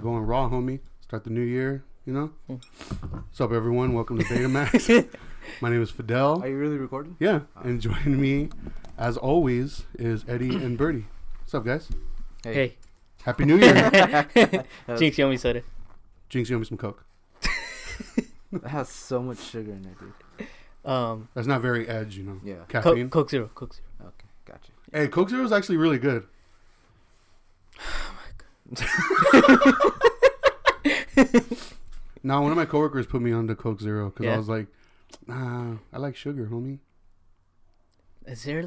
going raw, homie. Start the new year, you know? What's up, everyone? Welcome to Betamax. My name is Fidel. Are you really recording? Yeah. And joining me, as always, is Eddie and Birdie. What's up, guys? Hey. Happy New Year. Jinx, you owe me soda. Jinx, you owe me some Coke. That has so much sugar in it, dude. That's not very edge, you know? Yeah. Caffeine. Coke Zero. Okay, gotcha. Hey, Coke Zero is actually really good. Now, one of my coworkers put me on the Coke Zero because I was like, nah, I like sugar, homie. Is there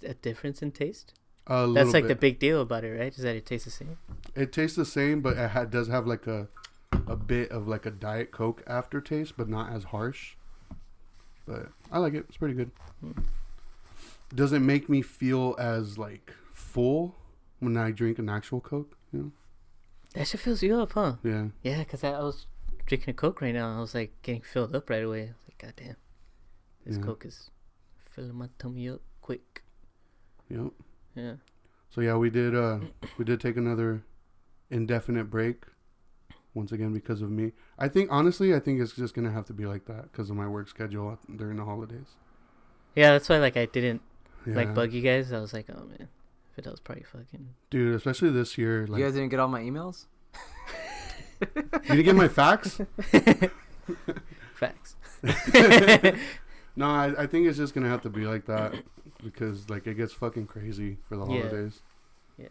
a difference in taste? That's like the big deal about it, right? Is that it tastes the same? It tastes the same, but it does have like a bit of like a Diet Coke aftertaste, but not as harsh. But I like it. It's pretty good. Doesn't make me feel as like full when I drink an actual Coke, you know? That shit fills you up, huh? Yeah. Yeah, because I was drinking a Coke right now and I was like getting filled up right away. I was like, God damn. This Coke is filling my tummy up quick. Yep. Yeah. So yeah, we did take another indefinite break once again because of me. I think it's just gonna have to be like that because of my work schedule during the holidays. Yeah, that's why like I didn't like bug you guys. I was like, oh man, Fidel's probably fucking dude. Especially this year, like, you guys didn't get all my emails. You didn't get my fax. Facts. No, I think it's just gonna have to be like that because like it gets fucking crazy for the holidays. Yeah.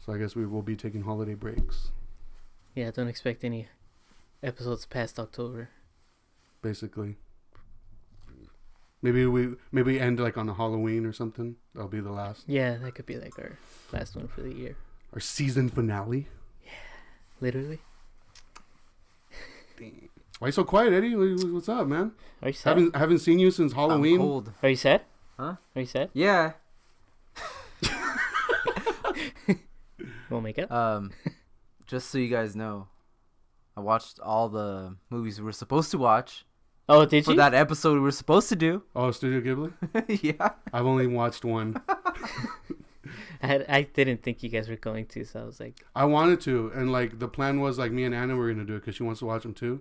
So I guess we will be taking holiday breaks. Yeah, don't expect any episodes past October. Basically. Maybe we end like on a Halloween or something. That'll be the last. Yeah, that could be like our last one for the year. Our season finale. Yeah, literally. Damn. Why you so quiet, Eddie? What's up, man? Are you sad? I haven't seen you since Halloween. I'm cold. Are you sad? Huh? Are you sad? Yeah. Won't make up? Just so you guys know, I watched all the movies we were supposed to watch. Oh, did you? For that episode we were supposed to do. Oh, Studio Ghibli? Yeah. I've only watched one. I didn't think you guys were going to, so I was like... I wanted to, and like the plan was like me and Anna were going to do it because she wants to watch them too.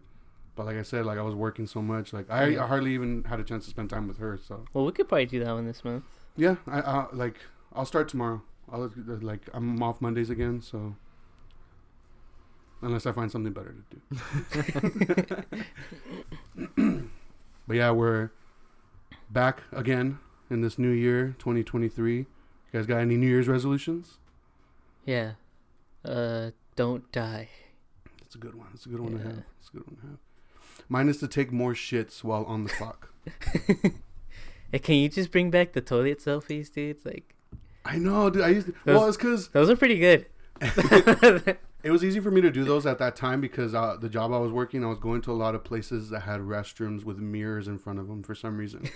But like I said, like I was working so much, like I hardly even had a chance to spend time with her. So well, we could probably do that one this month. Yeah, I'll start tomorrow. I'm off Mondays again, so unless I find something better to do. But yeah, we're back again in this new year, 2023. You guys got any New Year's resolutions? Yeah. Don't die. That's a good one. That's a good one to have. It's a good one to have. Mine is to take more shits while on the clock. Hey, can you just bring back the toilet selfies, dude? Like, I know, dude. It's because those are pretty good. It was easy for me to do those at that time because the job I was working, I was going to a lot of places that had restrooms with mirrors in front of them for some reason.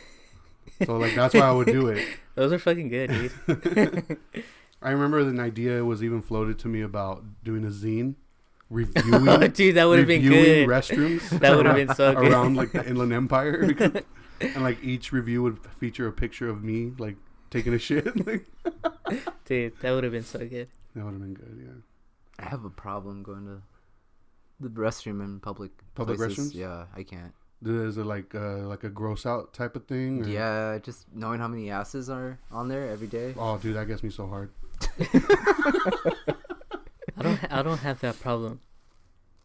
So like that's why I would do it. Those are fucking good, dude. I remember an idea was even floated to me about doing a zine. Reviewing, dude, that would have been good. Restrooms. That would have been so good. Around like the Inland Empire. And like each review would feature a picture of me like taking a shit. Dude, that would have been so good. That would have been good, yeah. I have a problem going to the restroom in public restrooms? places. Yeah, I can't. Is it like a gross out type of thing? Or? Yeah, just knowing how many asses are on there every day. Oh, dude, that gets me so hard. I don't have that problem.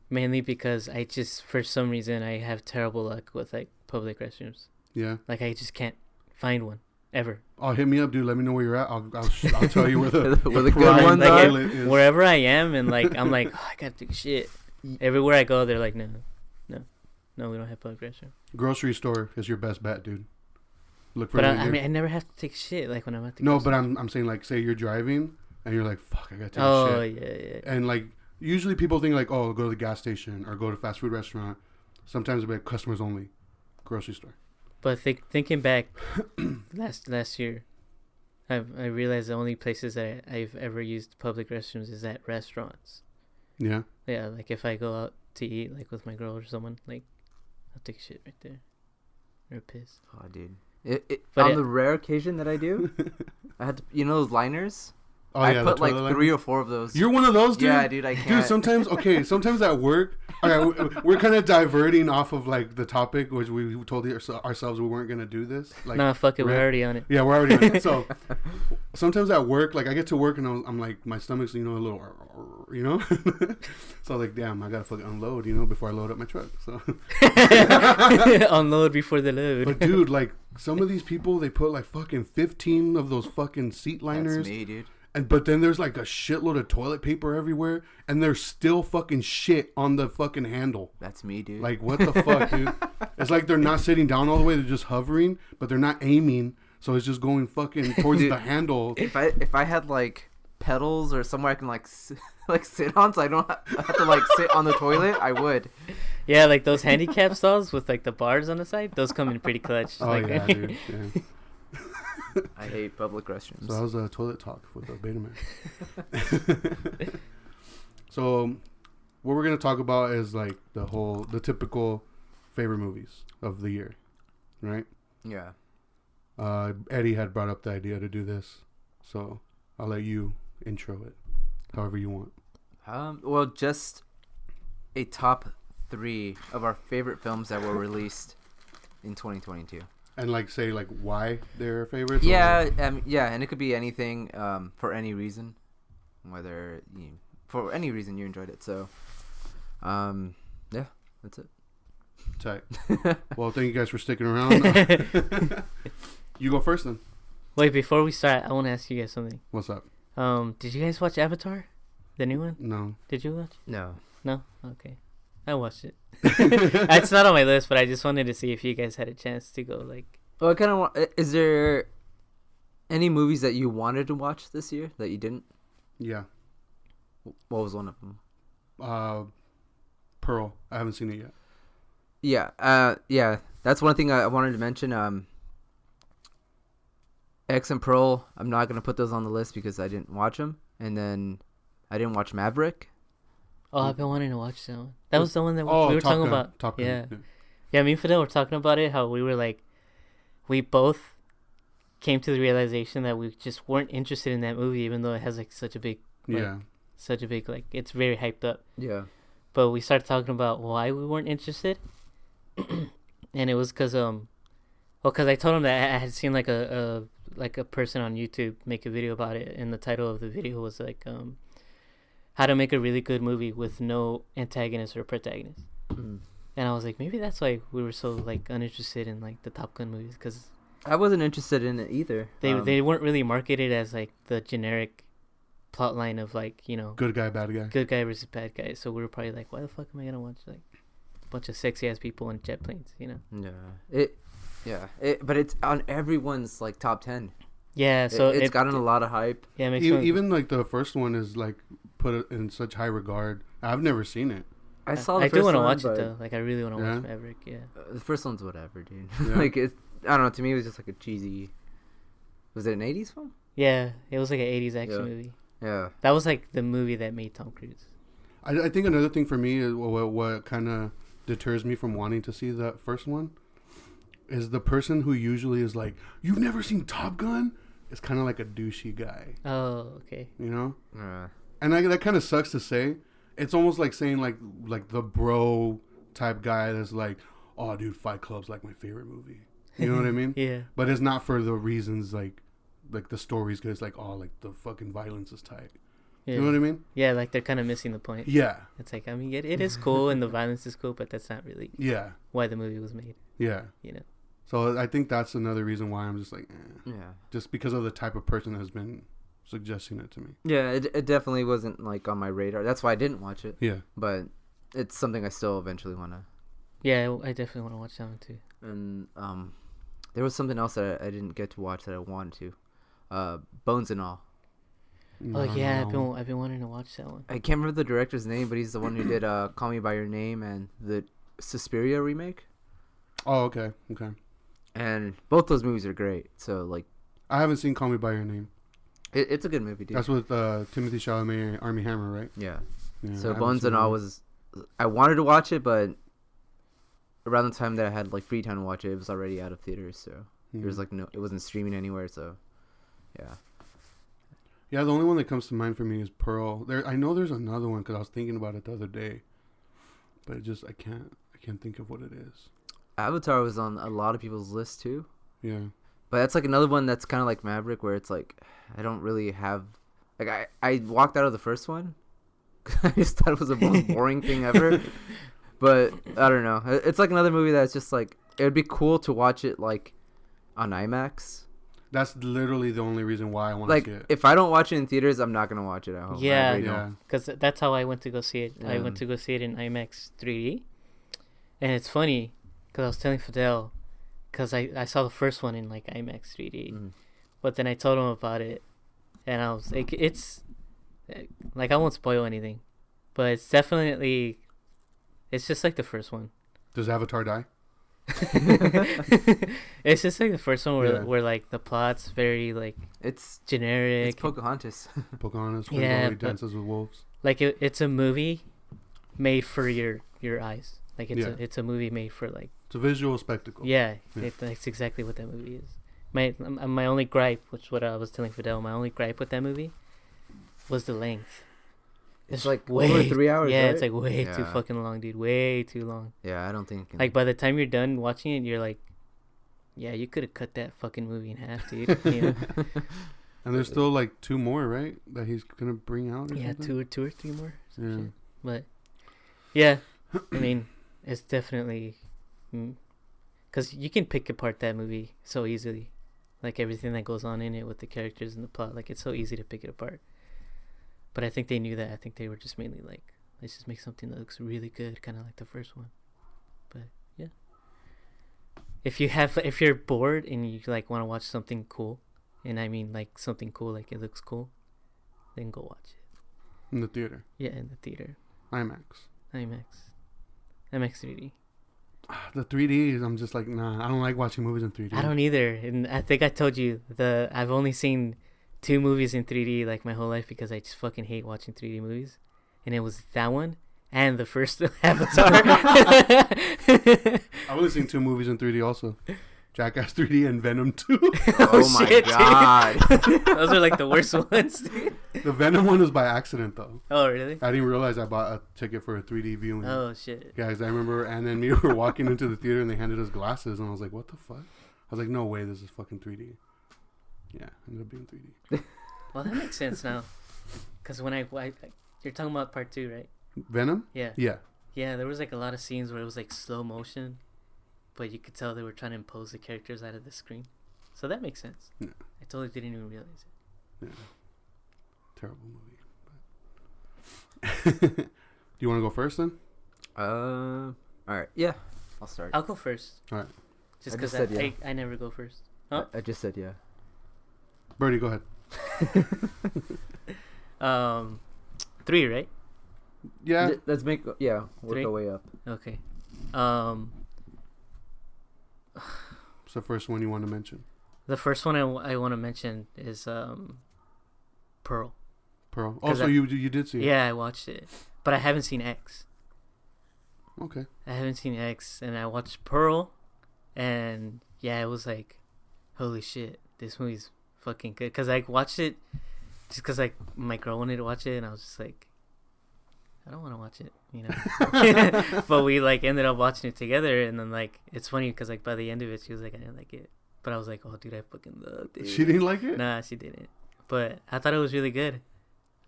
Mainly because I just, for some reason, I have terrible luck with like public restrooms. Yeah. Like I just can't find one ever. Oh, hit me up, dude. Let me know where you're at. I'll tell you where the good ones are. Is. Wherever I am, and like I'm like, oh, I gotta take a shit. Everywhere I go, they're like, no, we don't have public restroom. Grocery store is your best bet, dude. Look for. But I mean, I never have to take a shit like when I'm at the. No, but I'm saying like, say you're driving and you're like, fuck, I gotta take a shit. Oh yeah. And like, usually people think like, oh, go to the gas station or go to fast food restaurant. Sometimes it'll be like customers only, grocery store. But thinking back, last year, I realized the only places that I've ever used public restrooms is at restaurants. Yeah. Yeah, like if I go out to eat, like with my girl or someone, like I'll take a shit right there, or a piss. Oh, dude. On the rare occasion that I do, I had to, those liners Oh, I yeah, the put like toilet 3 liners. or 4 of those. You're one of those, dude? Yeah, dude, I can't. Dude, sometimes at work, we're kind of diverting off of like the topic, which we told ourselves we weren't going to do this. Like, nah, fuck it, we're already on it. Yeah, we're already on it. So sometimes at work, like I get to work and I'm like, my stomach's, a little, so like, damn, I got to fucking unload, before I load up my truck. So unload before the load. But dude, like some of these people, they put like fucking 15 of those fucking seat liners. That's me, dude. But then there's like a shitload of toilet paper everywhere, and there's still fucking shit on the fucking handle. That's me, dude. Like, what the fuck, dude? It's like they're not sitting down all the way; they're just hovering, but they're not aiming, so it's just going fucking towards Dude, the handle. If I had like pedals or somewhere I can like sit on, so I don't have to like sit on the toilet, I would. Yeah, like those handicap stalls with like the bars on the side. Those come in pretty clutch. Oh like, yeah, dude. Yeah. I hate public restrooms. So that was a toilet talk with the beta man. So, what we're gonna talk about is like the typical favorite movies of the year, right? Yeah. Eddie had brought up the idea to do this, so I'll let you intro it, however you want. Well, just a top 3 of our favorite films that were released in 2022. And like say like why they're favorites. Yeah, yeah, and it could be anything, for any reason, whether for any reason you enjoyed it. So, yeah, that's it. Tight. Well, thank you guys for sticking around. You go first then. Wait, before we start, I want to ask you guys something. What's up? Did you guys watch Avatar, the new one? No. Did you watch? No. No. Okay, I watched it. It's not on my list, but I just wanted to see if you guys had a chance to go. Like, Well, I kind of want. Is there any movies that you wanted to watch this year that you didn't? Yeah. What was one of them? Pearl. I haven't seen it yet. Yeah. Yeah. That's one thing I wanted to mention. X and Pearl. I'm not gonna put those on the list because I didn't watch them, and then I didn't watch Maverick. oh, I've been wanting to watch that one. That was the one that we were Top talking Gun. about. Top Gun. Yeah. Yeah, me and Fidel were talking about it. How we were like, we both came to the realization that we just weren't interested in that movie, even though it has like such a big, like it's very hyped up. Yeah. But we started talking about why we weren't interested, and it was because I told him that I had seen like a person on YouTube make a video about it, and the title of the video was like how to make a really good movie with no antagonist or protagonist. Mm. And I was like, maybe that's why we were so like uninterested in like the Top Gun movies, because I wasn't interested in it either. they weren't really marketed as like the generic plot line of like, Good guy, bad guy. good guy versus bad guy. So we were probably like, why the fuck am I gonna watch like a bunch of sexy ass people in jet planes, Yeah. But it's on everyone's like top 10. Yeah, so it's gotten a lot of hype. Yeah, it makes me, Even like the first one is like put in such high regard. I've never seen it. I saw the I first do want to one, watch but it though. Like I really want to Yeah? watch Maverick. Yeah. The first one's whatever, dude. Yeah. Like it's, I don't know. To me, it was just like a cheesy. Was it an 80s film? Yeah, it was like an 80s action Yeah. movie. Yeah. That was like the movie that made Tom Cruise. I think another thing for me is what kind of deters me from wanting to see that first one is the person who usually is like, you've never seen Top Gun? It's kind of like a douchey guy. Oh, okay. You know? Yeah. And that kind of sucks to say. It's almost like saying like the bro type guy that's like, oh, dude, Fight Club's like my favorite movie. You know what I mean? Yeah. But it's not for the reasons like the story's good. It's like, oh, like the fucking violence is tight. Yeah. You know what I mean? Yeah, like they're kind of missing the point. Yeah. It's like, I mean, it is cool and the violence is cool, but that's not really Yeah. why the movie was made. Yeah. So I think that's another reason why I'm just like, Yeah. just because of the type of person that has been suggesting it to me. Yeah. It definitely wasn't like on my radar. That's why I didn't watch it. Yeah. But it's something I still eventually want to. Yeah, I definitely want to watch that one too. And there was something else that I didn't get to watch that I wanted to. Bones and All. Oh yeah, No. I've been wanting to watch that one. I can't remember the director's name, but he's the one who did Call Me by Your Name and the Suspiria remake. Oh, okay. Okay. And both those movies are great. So like, I haven't seen Call Me by Your Name. it's a good movie, dude. That's with Timothy Chalamet and Armie Hammer, right? Yeah. Yeah, I So haven't Bones seen and All that. was, I wanted to watch it, but around the time that I had like free time to watch it, it was already out of theaters. So there was like it wasn't streaming anywhere. So yeah. Yeah, the only one that comes to mind for me is Pearl. I know there's another one because I was thinking about it the other day, but I can't think of what it is. Avatar was on a lot of people's list too. Yeah. But that's like another one that's kind of like Maverick, where it's like I don't really have like I walked out of the first one. I just thought it was the most boring thing ever. But I don't know. It's like another movie that's just like it would be cool to watch it like on IMAX. That's literally the only reason why I want to Like see it. if I don't watch it in theaters, I'm not gonna watch it at home. Yeah, Yeah. because that's how I went to go see it. I Yeah. went to go see it in IMAX 3D, and it's funny because I was telling Fidel, because I saw the first one in like IMAX 3D, but then I told him about it, and I was like, it's like I won't spoil anything, but it's definitely, it's just like the first one. Does Avatar die? It's just like the first one where Yeah. where like the plot's very like It's generic. Pocahontas. Pocahontas, Yeah, where he but- dances with wolves. Like it's a movie made for your eyes. Like Yeah. it's a movie made for like It's a visual spectacle. yeah. Yeah. That's exactly what that movie is. My only gripe, which what I was telling Fidel, my only gripe with that movie was the length. It's like over 3 hours. Yeah, right? it's like way too Yeah. fucking long, dude. Way too long. Yeah, I don't think. Like by the time you're done watching it, you're like, yeah, you could have cut that fucking movie in half, dude. You know? And there's still like 2 more, right? That he's gonna bring out. Or Yeah, something? two or three more. some Yeah. shit. But yeah, I mean, it's definitely because you can pick apart that movie so easily, like everything that goes on in it with the characters and the plot. Like it's so easy to pick it apart. But I think they knew that. I think they were just mainly like, let's just make something that looks really good, kind of like the first one. But yeah, if you're bored and you like want to watch something cool, and I mean like something cool, like it looks cool, then go watch it. In the theater. Yeah, in the theater. IMAX. IMAX 3D. The 3D, I'm just like, nah, I don't like watching movies in 3D. I don't either, and I think I told you I've only seen 2 movies in 3D like my whole life because I just fucking hate watching 3D movies, and it was that one and the first Avatar. I've only seen 2 movies in 3D also. Jackass 3D and Venom 2. Oh my shit, god. Those are like the worst ones, dude. The Venom one was by accident though. Oh really? I didn't realize I bought a ticket for a 3D viewing. Oh shit. Guys, I remember Anna and me were walking into the theater and they handed us glasses and I was like, what the fuck? I was like, no way, this is fucking 3D. Yeah, ended up being 3D. Well, that makes sense now, because when I you're talking about part 2, right? Venom? Yeah. Yeah. Yeah, there was like a lot of scenes where it was like slow motion, but you could tell they were trying to impose the characters out of the screen. So that makes sense. Yeah. I totally didn't even realize it. Yeah. Terrible movie. Do you want to go first then? All right. Yeah, I'll start. I'll go first. All right. Just I because just said yeah. I never go first. Huh? I just said yeah. Birdie, go ahead. 3, right? Yeah. Let's make work 3? our way up. Okay. What's the first one you want to mention? The first one I want to mention is Pearl. Pearl. 'Cause Also, you did see it. Yeah, I watched it, but I haven't seen X. Okay. I haven't seen X, and I watched Pearl, and yeah, it was like, holy shit, this movie's fucking good. Cause I watched it just cause like my girl wanted to watch it, and I was just like, I don't want to watch it, you know. But we like ended up watching it together, and then like it's funny because like by the end of it, she was like, I didn't like it, but I was like, oh dude, I fucking loved it. She didn't like it? Nah, she didn't. But I thought it was really good.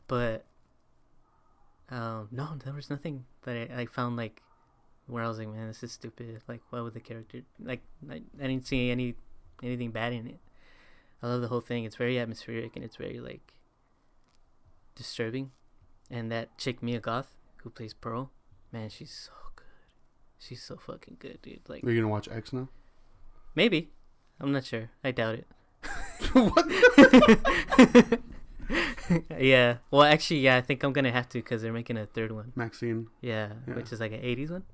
But no, there was nothing that I found like where I was like, man, this is stupid. Like, why would the character like? I didn't see anything bad in it. I love the whole thing. It's very atmospheric and it's very like disturbing. And that chick Mia Goth who plays Pearl, man, she's so good. She's so fucking good, dude. Like, Are you gonna watch X now? maybe. I'm not sure. I doubt it. What? Yeah. Well, actually, yeah. I think I'm gonna have to because they're making a 3rd one. Maxine. Yeah, Yeah. which is like an 80s one.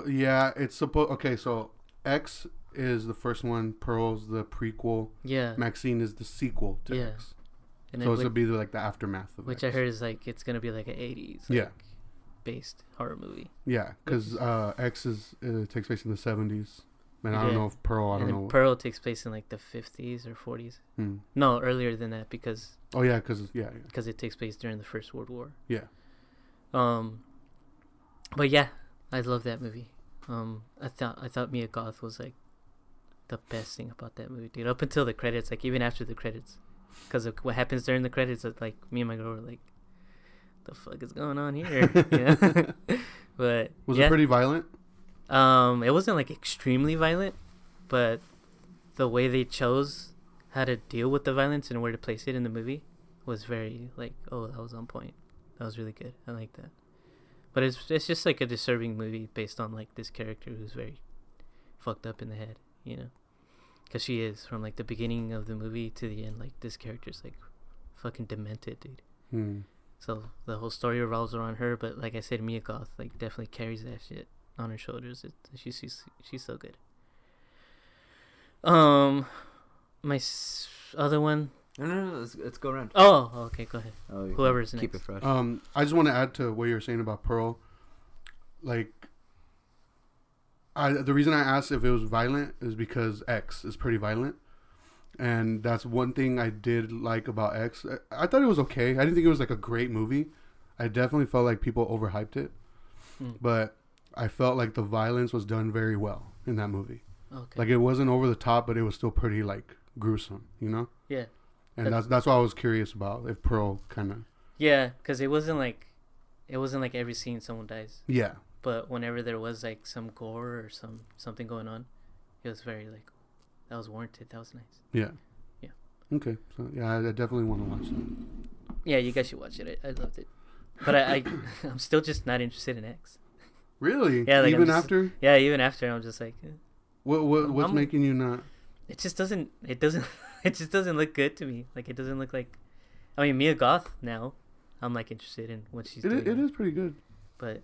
Yeah, it's supposed. Okay, so X is the first one. Pearl's the prequel. Yeah. Maxine is the sequel to Yeah. X. And So then it's gonna be like the aftermath of which X. I heard is like it's gonna be like an 80s. Yeah. Based horror movie. Yeah, because X takes place in the 70s, And I don't know if Pearl. I and don't then know. Pearl takes place in like the 50s or 40s. No, earlier than that because. Oh yeah, because Because it takes place during the First World War. Yeah. But yeah, I love that movie. I thought Mia Goth was like the best thing about that movie, dude. Up until the credits, like even after the credits, because of what happens during the credits, like me and my girl were like, "The fuck is going on here?" Yeah. But was it pretty violent? It wasn't like extremely violent, but the way they chose how to deal with the violence and where to place it in the movie was very like, oh, that was on point. That was really good. I like that. But it's just like a disturbing movie based on like this character who's very fucked up in the head, you know? Because she is from like the beginning of the movie to the end. Like this character's like fucking demented, dude. So the whole story revolves around her. But like I said, Mia Goth like definitely carries that shit on her shoulders. She's so good. My other one. No. Let's go around. Oh, okay, go ahead. Oh, Whoever's keep next. it fresh. I just want to add to what you were saying about Pearl. Like, the reason I asked if it was violent is because X is pretty violent, and that's one thing I did like about X. I thought it was okay. I didn't think it was like a great movie. I definitely felt like people overhyped it, but I felt like the violence was done very well in that movie. Okay. Like it wasn't over the top, but it was still pretty like gruesome, you know? Yeah. And that's what I was curious about. If Pearl kind of. Yeah, because it wasn't like every scene someone dies. Yeah. But whenever there was like some gore or something going on, it was very like, that was warranted. That was nice. Yeah. Yeah. Okay. So yeah, I definitely want to watch that. Yeah, you guys should watch it. I loved it. But I'm still just not interested in X. Really? Yeah. Like even after? Yeah, even after I'm just like. What's making you not? It just doesn't. It just doesn't look good to me. Like it doesn't look like. I mean, Mia Goth now, I'm like interested in what she's doing. It is pretty good. But,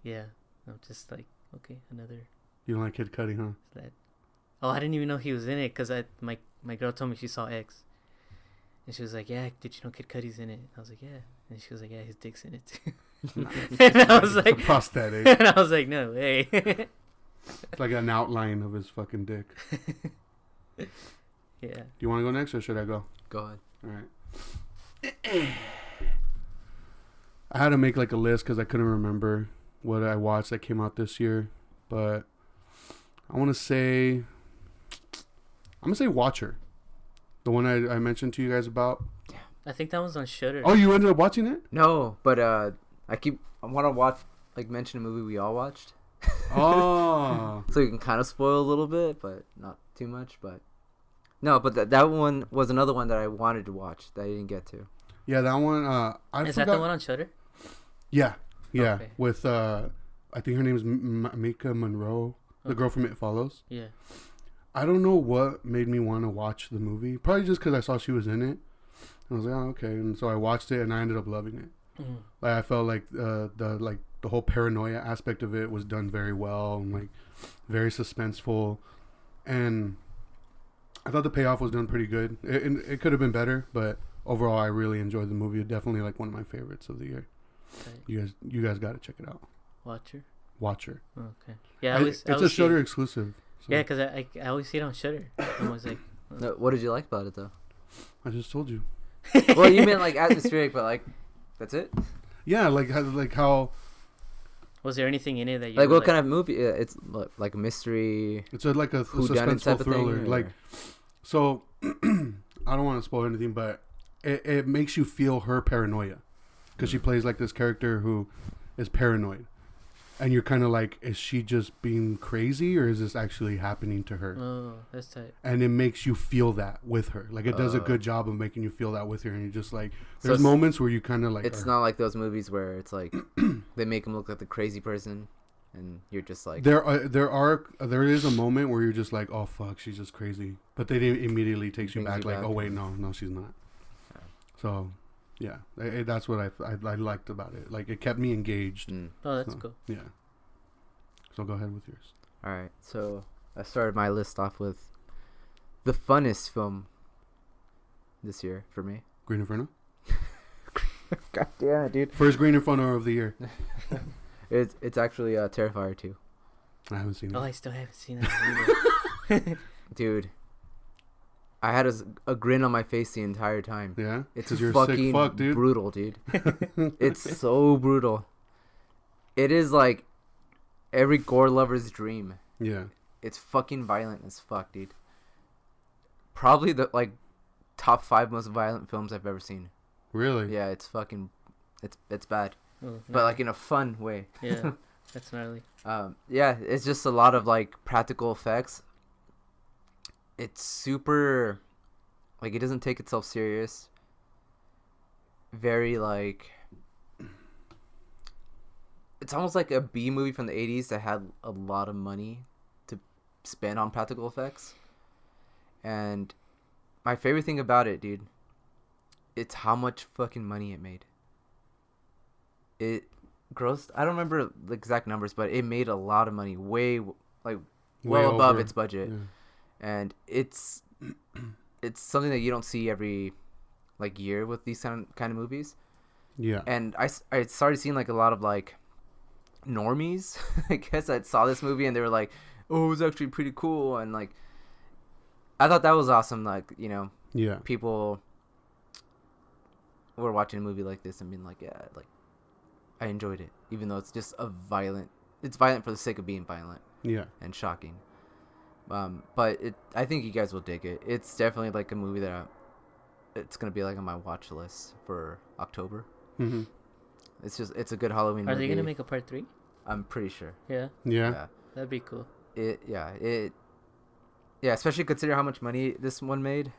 yeah, I'm just like, okay, another. You don't like Kid Cudi, huh? That. Oh, I didn't even know he was in it because my girl told me she saw X, and she was like, "Yeah, did you know Kid Cudi's in it?" I was like, "Yeah," and she was like, "Yeah, his dick's in it too." And I was like, it's a prosthetic. And I was like, "No way." It's like an outline of his fucking dick. Yeah. Do you want to go next or should I go? Go ahead. All right. I had to make like a list because I couldn't remember what I watched that came out this year, but I want to say, I'm gonna say Watcher, the one I mentioned to you guys about. I think that was on Shudder. Oh, you ended up watching it? No, but I want to watch like mention a movie we all watched. Oh. So you can kind of spoil a little bit, but not too much. But no, but that one was another one that I wanted to watch that I didn't get to. Yeah, that one. Is that the one on Shudder? Yeah. Okay. With I think her name is Mika Monroe, the girl from It Follows. Yeah. I don't know what made me want to watch the movie. Probably just because I saw she was in it. I was like, oh, okay, and so I watched it and I ended up loving it. Mm. Like I felt like the whole paranoia aspect of it was done very well and like very suspenseful, and I thought the payoff was done pretty good. It could have been better, but overall I really enjoyed the movie. Definitely like one of my favorites of the year. Okay. You guys got to check it out. Watcher. Okay. Yeah, it's a Shudder exclusive. So. Yeah, because I always see it on Shudder. I'm always like, No, what did you like about it though? I just told you. Well, you meant like atmospheric, but like that's it. Yeah, like how. Was there anything in it that you like? What kind of movie? It's like a mystery. It's like a suspenseful thriller. Like, so I don't want to spoil anything, but it makes you feel her paranoia because she plays like this character who is paranoid, and you're kind of like, is she just being crazy or is this actually happening to her? Oh, that's tight. And it makes you feel that with her. Like it does a good job of making you feel that with her, and you're just like, there's moments where you kind of like. It's not like those movies where it's like they make him look like the crazy person, and you're just like. There is a moment where you're just like, oh fuck, she's just crazy, but they immediately takes you back, like, oh wait, no, she's not. Yeah. So, yeah, that's what I liked about it. Like it kept me engaged. Oh, that's cool. Yeah. So go ahead with yours. All right, so I started my list off with the funnest film this year for me. Green Inferno. God damn it, dude! First Green Inferno of the year. It's actually Terrifier 2. I haven't seen it. Oh, I still haven't seen that either. Dude, I had a grin on my face the entire time. Yeah, It's 'cause you're a fucking sick fuck, dude. brutal, dude. It's so brutal. It is like every gore lover's dream. Yeah. It's fucking violent as fuck, dude. Probably the like top 5 most violent films I've ever seen. Really? Yeah, it's fucking, it's bad, Oh, but like in a fun way. yeah, that's gnarly. Yeah, it's just a lot of like practical effects. It's super, like it doesn't take itself serious. Very like, it's almost like a B movie from the 80s that had a lot of money to spend on practical effects. And my favorite thing about it, dude, it's how much fucking money it made. It grossed, I don't remember the exact numbers, but it made a lot of money, way Way above over. its budget. Yeah. And it's something that you don't see every like year with these kind of movies. Yeah. And I started seeing like a lot of like normies, I guess, that saw this movie and they were like, oh, it was actually pretty cool. And like, I thought that was awesome. Like, you know, Yeah. people were watching a movie like this and being like, yeah, like I enjoyed it, even though it's just it's violent for the sake of being violent Yeah. and shocking. But I think you guys will dig it. It's definitely like a movie that it's gonna be like on my watch list for October. Mm-hmm. It's a good Halloween Are movie. they gonna make a part 3? I'm pretty sure. Yeah, Yeah. that'd be cool. Yeah, especially consider how much money this one made.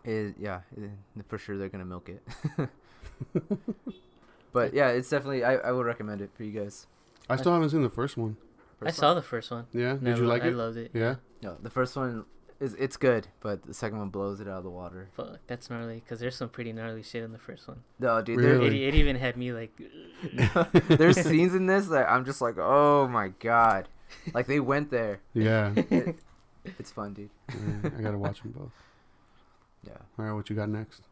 For sure they're gonna milk it. But yeah, it's definitely, I would recommend it for you guys. I still haven't seen the first one. I saw the first one. Yeah. and Did you like I it? loved it. Yeah. No, the first one it's good, but the second one blows it out of the water. Fuck, that's gnarly. Because there's some pretty gnarly shit in the first one. No, dude, Really? It even had me like. there's scenes in this that I'm just like, oh my god, like they went there. Yeah. It's fun, dude. Yeah, I gotta watch them both. Yeah. All right, what you got next?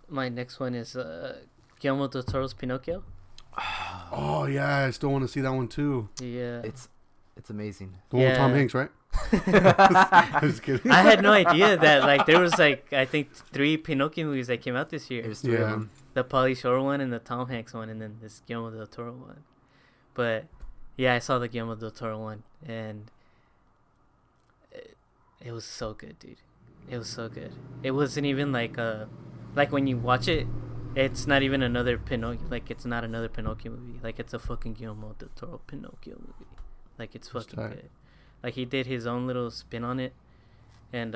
My next one is Guillermo del Toro's Pinocchio. Oh yeah, I still want to see that one too. Yeah. It's amazing. The one with Tom Yeah. Hanks, right? I'm just kidding. I had no idea that like there was like I think 3 Pinocchio movies that came out this year. There's 3 of Yeah. them. The Pauly Shore one and the Tom Hanks one, and then this Guillermo del Toro one. But yeah, I saw the Guillermo del Toro one, and it was so good, dude. It was so good. It wasn't even like when you watch it, it's not even another Pinocchio. Like it's not another Pinocchio movie. Like it's a fucking Guillermo del Toro Pinocchio movie. Like it's That's fucking tight. good. Like he did his own little spin on it, and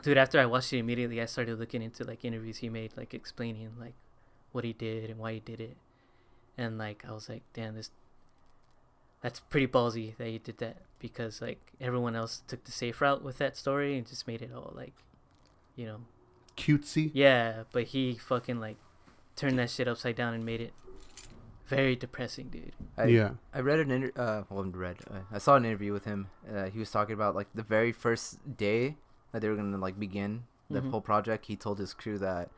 dude, after I watched it immediately, I started looking into like interviews he made, like explaining like what he did and why he did it, and like I was like, damn, that's pretty ballsy that he did that, because like everyone else took the safe route with that story and just made it all like, you know, Cutesy. yeah, but he fucking like turned that shit upside down and made it very depressing, dude. I read I saw an interview with him. He was talking about like the very first day that they were gonna like begin the Mhm. whole project. He told his crew that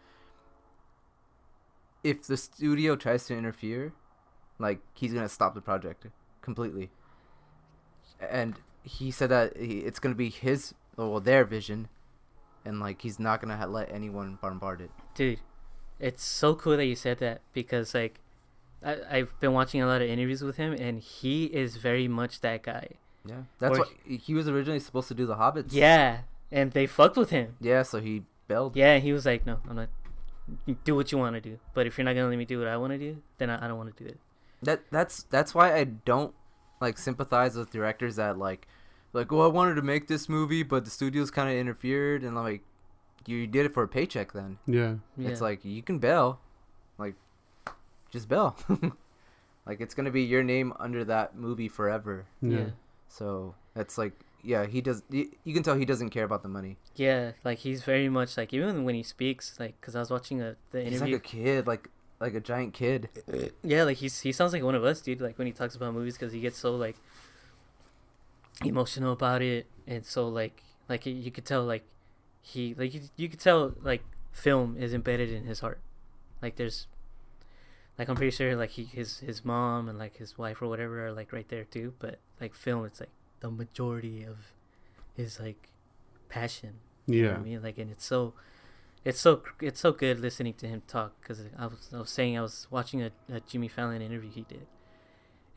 if the studio tries to interfere, like he's gonna stop the project completely. And he said that it's gonna be their vision, and like he's not gonna let anyone bombard it. Dude, it's so cool that you said that, because like I've been watching a lot of interviews with him, and he is very much that guy. Yeah, that's Or what he was originally supposed to do. The Hobbits. Yeah, and they fucked with him. Yeah, so he bailed. Yeah, he was like, no, I'm not. You do what you want to do, but if you're not gonna let me do what I want to do, then I don't want to do it. That's why I don't like sympathize with directors that like oh, I wanted to make this movie, but the studios kind of interfered, and like you did it for a paycheck. Then Yeah. Yeah. it's like you can bail, like just bail. Like it's gonna be your name under that movie forever. Yeah. So that's like, yeah, he does. You can tell he doesn't care about the money. Yeah, like he's very much like, even when he speaks, like, because I was watching the He's interview. like a kid, like a giant kid. Yeah, like he sounds like one of us, dude. Like when he talks about movies, because he gets so like emotional about it, and so like you could tell like you could tell like film is embedded in his heart. Like there's Like I'm pretty sure like his mom and like his wife or whatever are like right there too. But like film, it's like the majority of his like passion. You know Yeah. what I mean? Like, and it's so good listening to him talk, because I was saying I was watching a Jimmy Fallon interview he did,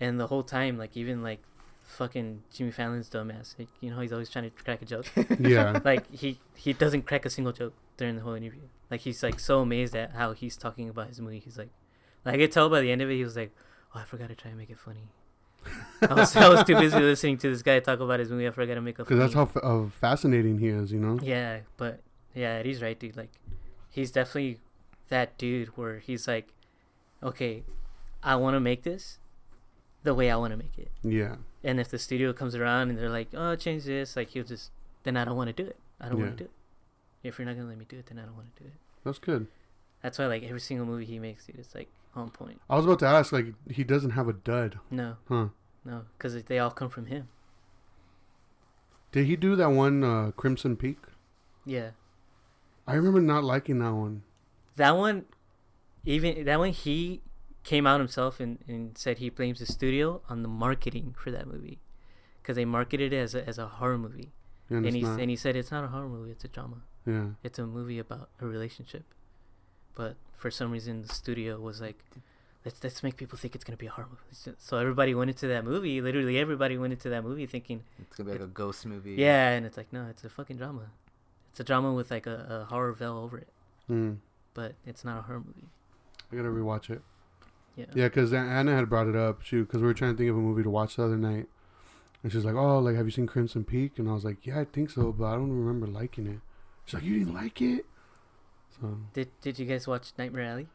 and the whole time, like, even like fucking Jimmy Fallon's dumbass, like, you know, he's always trying to crack a joke. Yeah. Like he doesn't crack a single joke during the whole interview. Like he's like so amazed at how he's talking about his movie. He's like I could tell by the end of it, he was like, "Oh, I forgot to try and make it funny." I was too busy listening to this guy talk about his movie. I forgot to make it funny. Because that's how fascinating he is, you know? Yeah, but yeah, he's right, dude. Like, he's definitely that dude where he's like, okay, I want to make this the way I want to make it. Yeah. And if the studio comes around and they're like, oh, change this, like, he'll just, then I don't want to do it. I don't want to do it. If you're not going to let me do it, then I don't want to do it. That's good. That's why, like, every single movie he makes, dude, it's like on point. I was about to ask, like, he doesn't have a dud. No. Huh. No, because they all come from him. Did he do that one, Crimson Peak? Yeah. I remember not liking that one. That one, he came out himself and said he blames the studio on the marketing for that movie, because they marketed it as a horror movie, and he said it's not a horror movie, it's a drama. Yeah. It's a movie about a relationship, but for some reason the studio was like, let's make people think it's gonna be a horror movie. So everybody went into that movie. Literally everybody went into that movie thinking it's gonna be like a ghost movie. Yeah, and it's like, no, it's a fucking drama. It's a drama with like a horror veil over it. But it's not a horror movie. I gotta rewatch it. Yeah. Yeah, because Anna had brought it up, because we were trying to think of a movie to watch the other night. And she's like, oh, like, have you seen Crimson Peak? And I was like, yeah, I think so, but I don't remember liking it. She's like, you didn't like it? So Did you guys watch Nightmare Alley?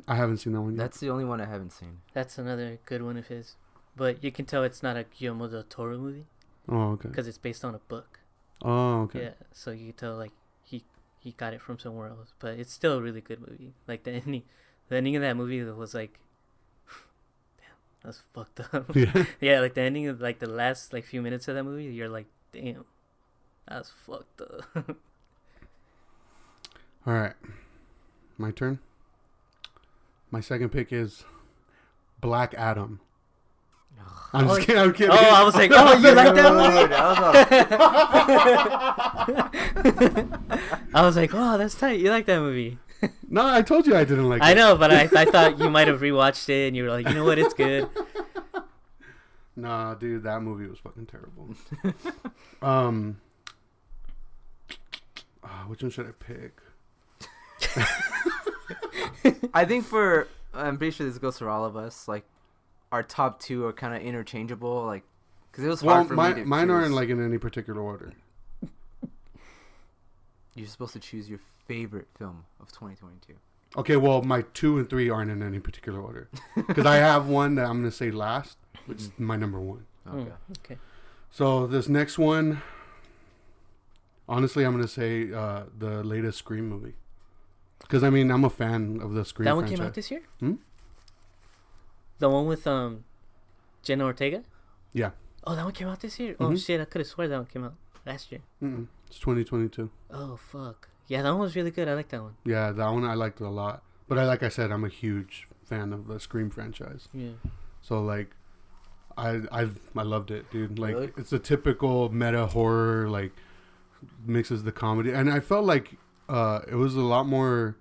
I haven't seen that one yet. That's the only one I haven't seen. That's another good one of his. But you can tell it's not a Guillermo del Toro movie. Oh, okay. Because it's based on a book. Oh, okay. Yeah, so you can tell, like, he got it from somewhere else. But it's still a really good movie. Like, the ending of that movie was like, damn, that's fucked up. Yeah. Yeah, like, the ending of, like, the last, like, few minutes of that movie, you're like, damn, that's fucked up. All right. My turn. My second pick is Black Adam. I'm just kidding. I'm kidding. Oh, I was like, oh, you like that movie? I was like, oh, that's tight. You like that movie? No, I told you I didn't like it. I know, but I thought you might have rewatched it and you were like, you know what, it's good. Nah, dude, that movie was fucking terrible. Which one should I pick? I think I'm pretty sure this goes for all of us. Like, our top two are kind of interchangeable. Like, because it was hard for me to mine choose. aren't like in any particular order. You're supposed to choose your favorite film of 2022. Okay, well, my 2 and 3 aren't in any particular order. Because I have one that I'm going to say last, which is my number 1. Okay. Okay. So this next one, honestly, I'm going to say the latest Scream movie. Because, I mean, I'm a fan of the Scream That one franchise. came out this year? Hmm? The one with Jenna Ortega? Yeah. Oh, that one came out this year? Mm-hmm. Oh, shit, I could have sworn that one came out last year. Mm-mm. It's 2022. Oh, fuck. Yeah, that one was really good. I like that one. Yeah, that one I liked a lot. But like I said, I'm a huge fan of the Scream franchise. Yeah. So, like, I loved it, dude. Like, Really? it's a typical meta horror, like, mixes the comedy. And I felt like it was a lot more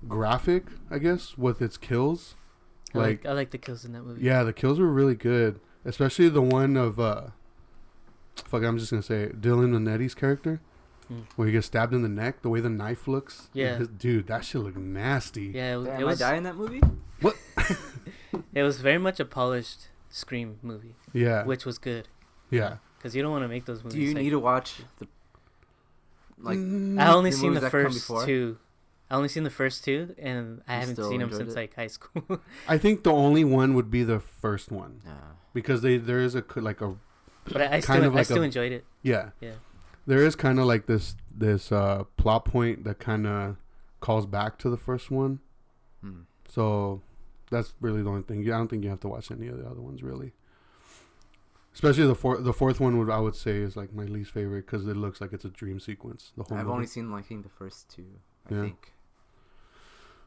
graphic, I guess, with its kills. I like the kills in that movie. Yeah, the kills were really good. Especially the one of, I'm just going to say it, Dylan Minetti's character. Where he gets stabbed in the neck, the way the knife looks. Yeah. Dude, that shit looked nasty. Yeah, Am I dying in that movie? What? It was very much a polished Scream movie. Yeah. Which was good. Yeah. Because you don't want to make those movies. Do you need to watch the... Like, I only the seen movies the that come first before? two. I only seen the first two, and I haven't still seen them enjoyed since it? like high school. I think the only one would be the first one. Yeah. Because there is a But I kind of like still enjoyed it. yeah. Yeah. There is kind of like this plot point that kind of calls back to the first one. So that's really the only thing. I don't think you have to watch any of the other ones really. Especially the fourth one I would say is like my least favorite because it looks like it's a dream sequence. The whole I've movie. only seen the first two, I Yeah. think.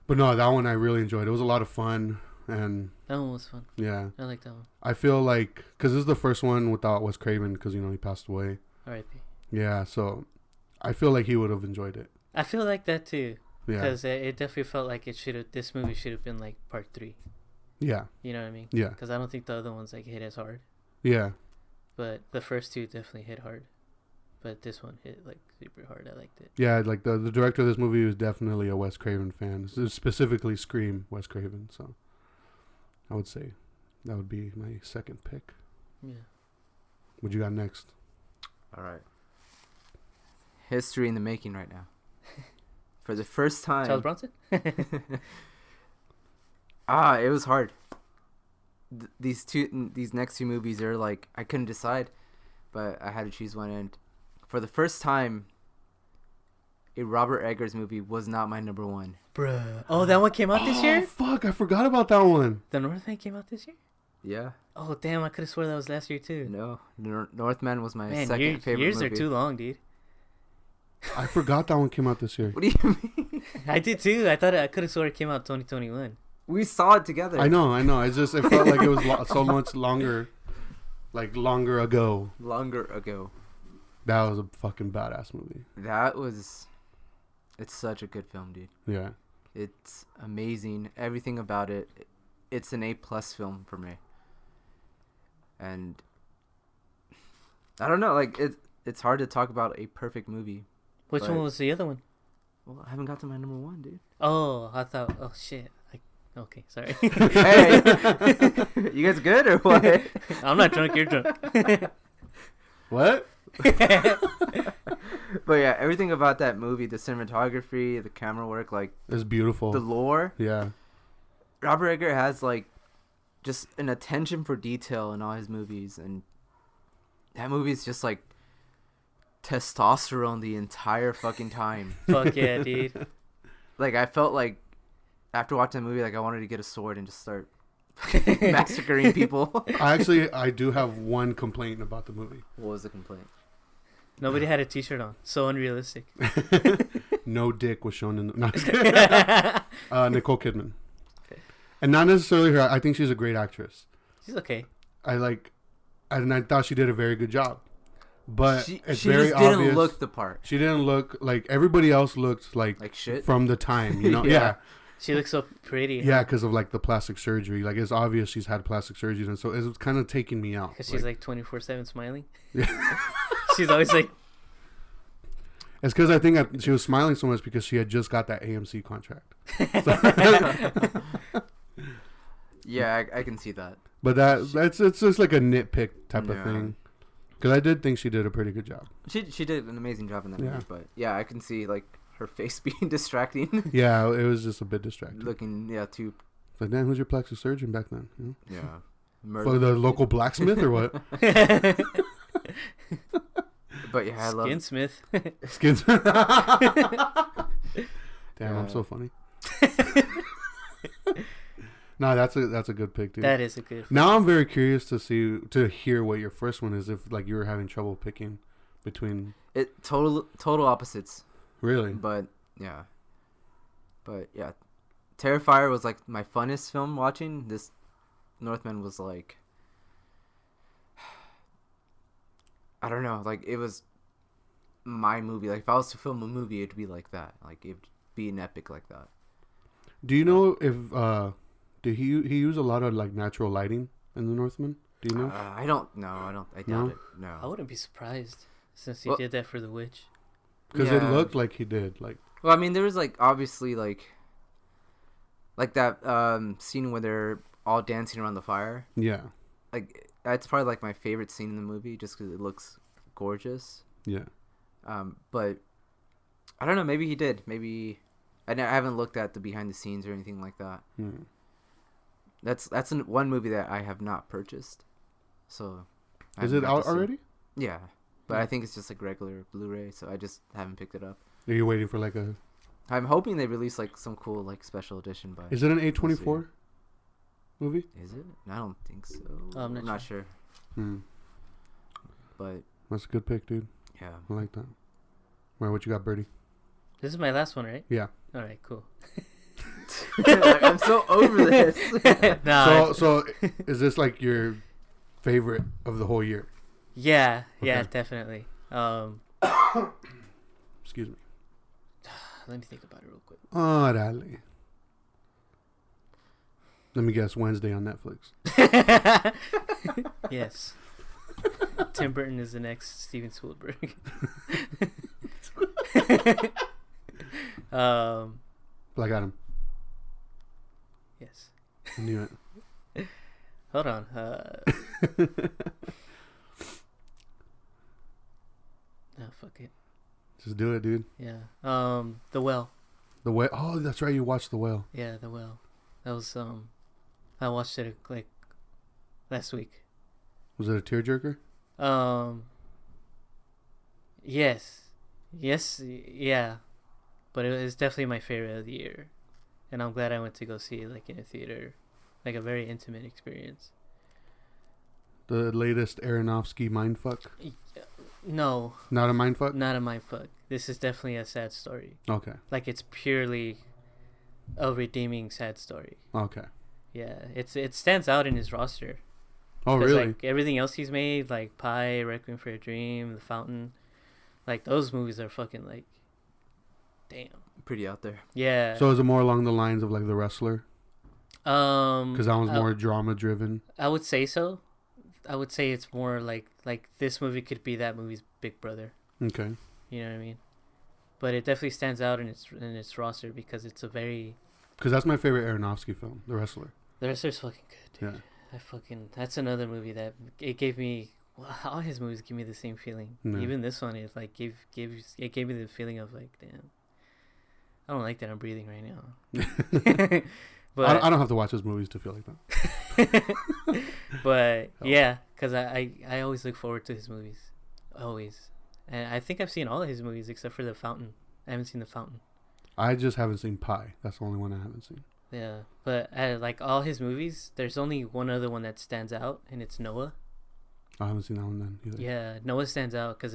But no, that one I really enjoyed. It was a lot of fun, and That one was fun. yeah, I like that one. I feel like because this is the first one without Wes Craven because he passed away. R.I.P. Yeah, so I feel like he would have enjoyed it. I feel like that too. Yeah, Because it definitely felt like this movie should have been like part 3. yeah, You know what I mean? yeah, Because I don't think the other ones like hit as hard. yeah. But the first 2 definitely hit hard. But this one hit like super hard. I liked it. Yeah, like the director of this movie was definitely a Wes Craven fan. Specifically Scream Wes Craven, so I would say that would be my second pick. Yeah. What you got next? All right. History in the making right now. For the first time. Charles Bronson? It was hard. These next 2 movies are like I couldn't decide, but I had to choose one. And for the first time, a Robert Eggers movie was not my number 1. Bruh. Oh, that one came out this year? Fuck, I forgot about that one. The Northman came out this year? Yeah. Oh, damn, I could have swore that was last year too. No, Northman was my Man, second favorite years movie. are too long, dude. I forgot that one came out this year. What do you mean? I did too. I could have swore it came out 2021. We saw it together. I know. It felt like it was so much longer, like longer ago. Longer ago. That was a fucking badass movie. It's such a good film, dude. Yeah. It's amazing. Everything about it. It's an A+ film for me. And I don't know, like it's hard to talk about a perfect movie. Which one was the other one? Well, I haven't got to my number 1, dude. Oh, I thought. Oh shit. Okay, sorry. Hey, you guys good or what? I'm not drunk. You're drunk. What? But yeah, everything about that movie, the cinematography, the camera work, like It's beautiful. the lore. Yeah. Robert Eggers has like just an attention for detail in all his movies, and that movie is just like testosterone the entire fucking time. Fuck yeah, dude. Like I felt like after watching the movie, like I wanted to get a sword and just start massacring people. I do have one complaint about the movie. What was the complaint? Nobody had a T-shirt on. So unrealistic. No dick was shown in the... No, Nicole Kidman. Okay. And not necessarily her. I think she's a great actress. She's okay. And I thought she did a very good job. But She it's just very obvious. didn't look the part. She didn't look like everybody else looked like Like shit. from the time, you know? Yeah. Yeah. She looks so pretty. Yeah, because of like the plastic surgery. Like it's obvious she's had plastic surgery, and so it was kind of taking me out. Because she's like 24/7 smiling. Yeah. She's always like... It's because I think she was smiling so much because she had just got that AMC contract. Yeah, I can see that. But it's just like a nitpick type of Yeah. thing. Because I did think she did a pretty good job. She did an amazing job in that Yeah. movie, but yeah, I can see like her face being distracting. Yeah, it was just a bit distracting. Looking, yeah, too. Like, damn, who's your plastic surgeon back then? You know? Yeah. For the local blacksmith or what? But yeah, I love Skinsmith. Skins. Damn, Yeah. I'm so funny. No, that's a good pick, dude. That is a good... Now I'm very curious to hear what your first one is. If like you were having trouble picking between it. Total opposites. really. But yeah. Terrifier was like my funnest film watching. This Northman was like, I don't know, like it was my movie. Like if I was to film a movie, it'd be like that. Like it'd be an epic like that. Do you know if did he use a lot of like natural lighting in the Northman? Do you know? I don't know. I doubt No? it. No. I wouldn't be surprised since he Well- did that for The Witch. Because it looked like he did. Like Well, I mean, there was like obviously like that scene where they're all dancing around the fire. yeah, Like that's probably like my favorite scene in the movie, just because it looks gorgeous. yeah. But I don't know. Maybe he did. Maybe I haven't looked at the behind the scenes or anything like that. Hmm. That's one movie that I have not purchased. So I Is haven't it got to out see already? Yeah, but I think it's just like regular Blu-ray, so I just haven't picked it up. Are you waiting for like a? I'm hoping they release like some cool like special edition. But Is it an A24 movie? Is it? I don't think so. I'm not sure. Hmm. But That's a good pick, dude. yeah. I like that. All right, what you got, Birdie? This is my last one, right? Yeah. All right, cool. Like, I'm so over this. Nah, So is this like your favorite of the whole year? yeah, Okay. definitely. Excuse me. Let me think about it real quick. Orale. Let me guess. Wednesday on Netflix. Yes. Tim Burton is the next Steven Spielberg. Black Adam. Yes. I knew it. Hold on. No, fuck it. Just do it, dude. Yeah. The Well. The Whale. Oh, that's right. You watched The Whale. Yeah, The Well. That was I watched it like last week. Was it a tearjerker? Yes. Yeah. But it was definitely my favorite of the year. And I'm glad I went to go see it like in a theater. Like a very intimate experience. The latest Aronofsky mindfuck? No, Not a mindfuck? not a mindfuck. This is definitely a sad story. Okay. Like it's purely a redeeming sad story. Okay. Yeah, it stands out in his roster. Oh, 'Cause, really? Like everything else he's made, like Pie, Requiem for a Dream, The Fountain, like those movies are fucking like, damn. Pretty out there. Yeah. So is it more along the lines of like The Wrestler? Because Because that one's more drama driven. I would say so. I would say it's more like this movie could be that movie's Big Brother. Okay. You know what I mean? But it definitely stands out in its roster because it's a very. Because that's my favorite Aronofsky film, The Wrestler. The Wrestler's fucking good, dude. Yeah. That's another movie that it gave me. Well, all his movies give me the same feeling. Yeah. Even this one, it like gave me the feeling of like, damn, I don't like that I'm breathing right now. But I don't have to watch those movies to feel like that. but Oh. yeah, because I always look forward to his movies, always, and I think I've seen all of his movies except for The Fountain. I haven't seen The Fountain. I just haven't seen Pie. That's the only one I haven't seen. Yeah, but like all his movies, there's only one other one that stands out, and it's Noah. I haven't seen that one then either. Yeah, Noah stands out because